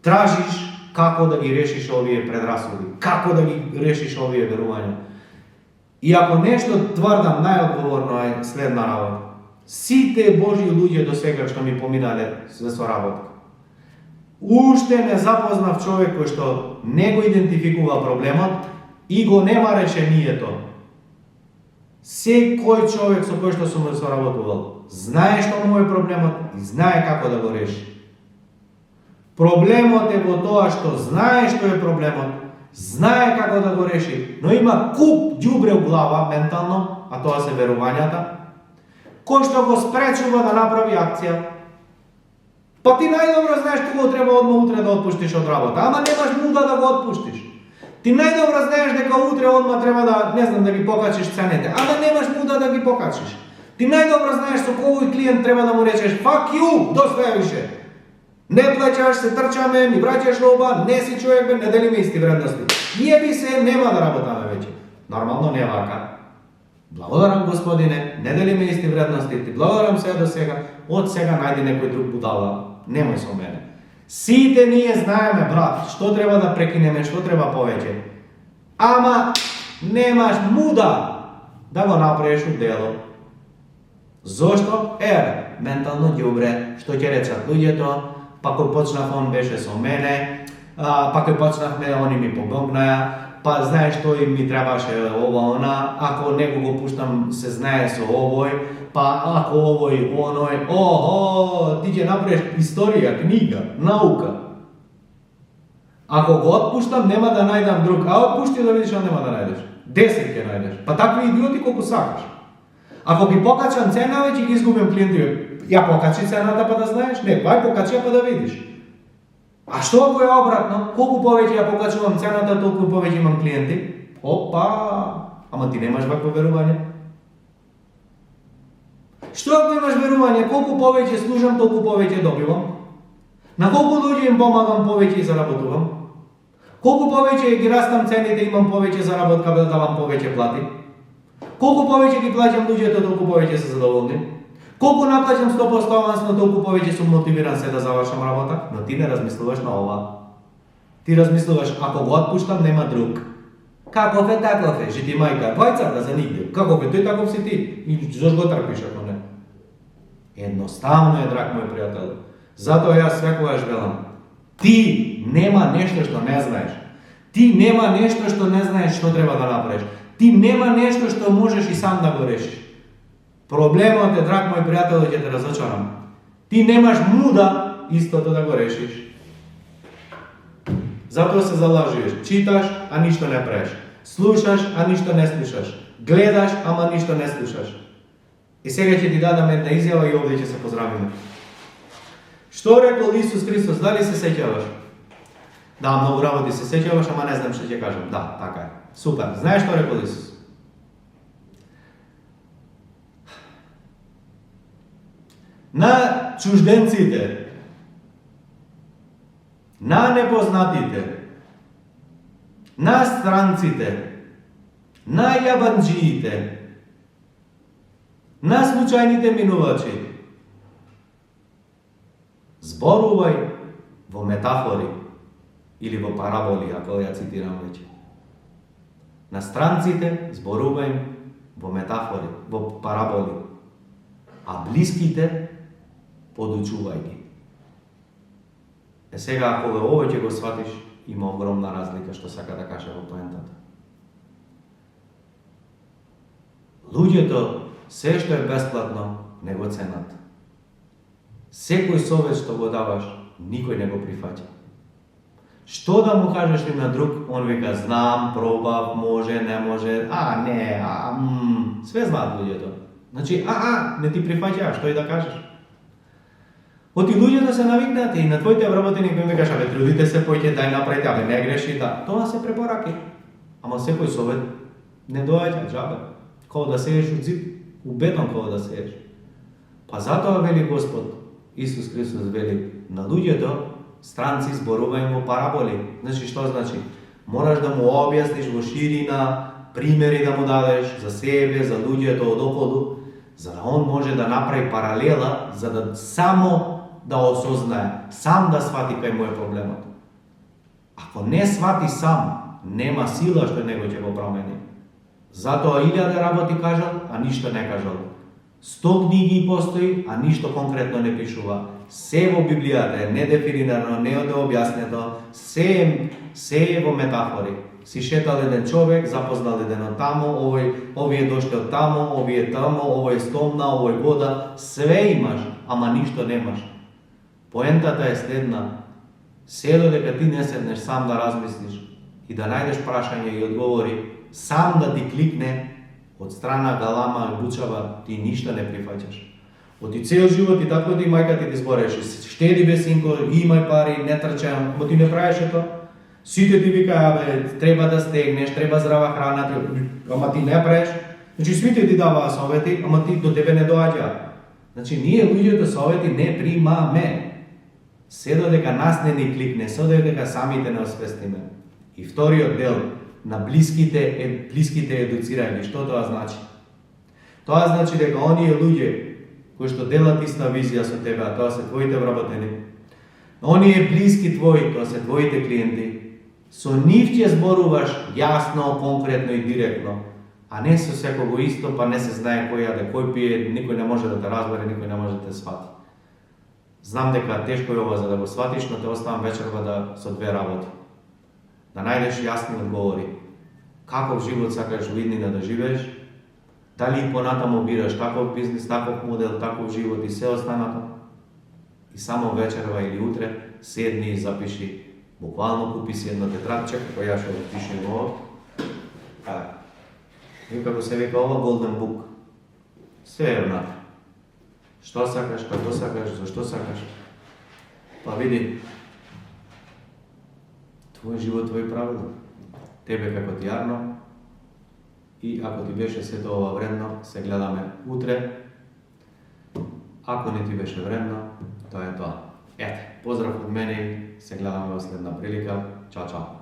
tražiš kako da gi rešiš ovije predrasudi, kako da gi rešiš ovije verovanja. I ako nešto tvrdam, najodgovorno je sledna rabota. Svi te Božji ljudje do svega što mi pominale za svoj rabota. Ušte ne zapoznav čovjek koji što ne go identifikува problemot i go nema reče nije to. Sve koji čovjek sa koji što su mu sarabotoval, znaje što mu je problemot i znaje kako da go reši. Problemot je vo toa što znaje što je problemot, znaje kako da go reši, no ima kup đubre u glava mentalno, a to se verovanjata, ko što go sprečuva da napravi akcija. Pa ti najdobro znaš kogo treba odmah utre da otpuštiš od rabota, ama nemaš muda da go otpuštiš. Ti najdobro znaš neka utre odmah treba da, ne znam, da gi pokačiš cenete, ama nemaš muda da gi pokačiš. Ti najdobro znaš so kogo klijent treba da mu rečeš fuck you, dosta je više. Ne plaćaš se, trčame, mi vraćaš roba, ne si čovjek, ne delime isti vrednosti. Jebi se, nema da rabotame veće. Normalno ne vaka. Blagodaram gospodine, ne delime isti vrednosti, ti blagodaram sve do svega, od svega najdi nekoj drug budala, nemoj se o mene. Site nije znajeme, brat, što treba da prekineme, što treba poveće. Ama nemaš muda da go napraviš u delo. Zašto? Mentalno đubre, što će recat ljudje to, па кој почнав он беше со мене, па кој почнавме они ми помогнаја, па знаеш тој ми требаше ова она, ако него го пуштам се знае со овој, па ако овој оној, ти ќе направиш историја, книга, наука. Ако го отпуштам, нема да најдам друг, а отпушти да видиш, нема да најдеш. 10 ќе најдеш. Па такви идиоти колку сакаш. Ако ги покачам цена, ќе ги изгубим клиенти. Ја покачи цената па да знаеш? Не, ај покачи па да видиш. А што ако е обратно? Колку повеќе ја покачувам цената, толку повеќе имам клиенти? Опа! Ама ти немаш вакво верување. Што ако имаш верување, колку повеќе служам, толку повеќе добивам? На колку луѓе им помагам, повеќе заработувам? Колку повеќе ги растам цените, имам повеќе заработка, да давам повеќе плати? Колку повеќе ги плаќам луѓето, толку повеќе се задоволни? Колку наплаќам 100% авансно, толку повеќе сум мотивиран се да завршам работа? Но ти не размислуваш на ова. Ти размислуваш, ако го отпуштам, нема друг. Каков е, таков е, жити мајка, двајцата за нигде. Каков е, тој таков си ти. И зош го трпиш ако не? Едноставно е, драг мој пријател. Затоа јас секогаш велам, ти нема нешто што не знаеш. Ти нема нешто што не знаеш што треба да направиш. Ти нема нешто што можеш и сам да го решиш. Проблемот е, драг мој пријател, ќе те разочарам. Ти немаш муда истото да го решиш. Затоа се залажуваш. Читаш, а ништо не правиш. Слушаш, а ништо не слушаш. Гледаш, ама ништо не слушаш. И сега ќе ти дадам една изјава и овде ќе се поздравиме. Што рекол Исус Христос, дали се сеќаваш? Да, многу работи се сеќаваш, ама не знам што ќе кажам. Да, така е. Супер. Знаеш што рекол Исус? На чужденците, на непознатите, на странците, на јабанџиите, на случајните минувачи, зборувај во метафори или во параболи, ако ја цитирам веќе. На странците зборувај во метафори, во параболи, а блиските подучувај ги. Сега, ако ово ќе го сватиш, има огромна разлика што сака да каже во поентата. Луѓето, се што е бесплатно, не го ценат. Секој совет што го даваш, никој не го прифаќа. Што да му кажеш ли на друг, он вика, знам, пробав, може, не може, све знаат луѓето. Значи, не ти прифаќа, што и да кажеш. Оти луѓето се навикнати и на твоите вработени кои ми кажа, трудите се, појте, дај направите, не греши, да. Тоа се препораки. Ама секој совет не доаѓа, џабе. Као да сееш од зид, у бетон као да сееш. Па затоа вели Господ, Исус Христос вели, на луѓето, странци зборувај во параболи. Значи, што значи? Мораш да му објасниш во ширина, примери да му дадеш за себе, за луѓето од околу, за да он може да направи паралела, за да само да осознае, сам да свати кај му е проблемот. Ако не свати сам, нема сила што него ќе го промени. Затоа 1000 работи кажал, а ништо не кажал. 100 книги постои, а ништо конкретно не пишува. Се во Библијата е недефинирано, не е објаснето, се е во метафори. Си шетал еден човек, запознал еден од тамо, овие дошли од тамо, овие тамо, овој стомна, овој вода, све имаш, ама ништо немаш. Поентата е следна. Се додека ти не седнеш сам да размислиш и да најдеш прашање и одговори, сам да ти кликне од страна галама, бучава, ти ништо не прифаќаш. Оти цел живот и татко ти мајка ти збореше, штеди бе синко, имај пари, не трчам, но ти не правеше тоа. Сите ти викаа, треба да стегнеш, треба здрава храна, ама ти не правиш. Значи сите ти даваа совети, ама ти до тебе не доаѓа. Значи ние луѓето совети не примаме. Се додека нас не ни кликне, се додека самите не освестиме. И вториот дел на блиските едуцирање. Што тоа значи? Тоа значи дека оние луѓе кои што делат иста визија со тебе, а тоа се твоите вработени, оние блиски твои, тоа се твоите клиенти, со нив ќе зборуваш јасно, конкретно и директно, а не со секого исто, па не се знае кој јаде, кој пие, никој не може да те разбере, никој не може да те свати. Znam дека тешко е ова за да го сватиш, но те оставам вечерва со две работи. Да најдеш јасни одговори. Каков живот сакаш во иднина да живееш? Дали и понатаму бираш таков бизнис, таков модел, таков живот и се останато? И само вечерва или утре седни и запиши. Буквално купи си една тетрадче, како ја што пишем ово. И како се вика ова Golden Book. Се е внатре. Што сакаш, како сакаш, зашто сакаш. Па види, твој живот, твој правила. Тебе како ти јарно. И ако ти беше сето ова вредно, се гледаме утре. Ако не ти беше вредно, тоа е тоа. Ете, поздрав од мене и се гледаме во следна прилика. Чао, чао.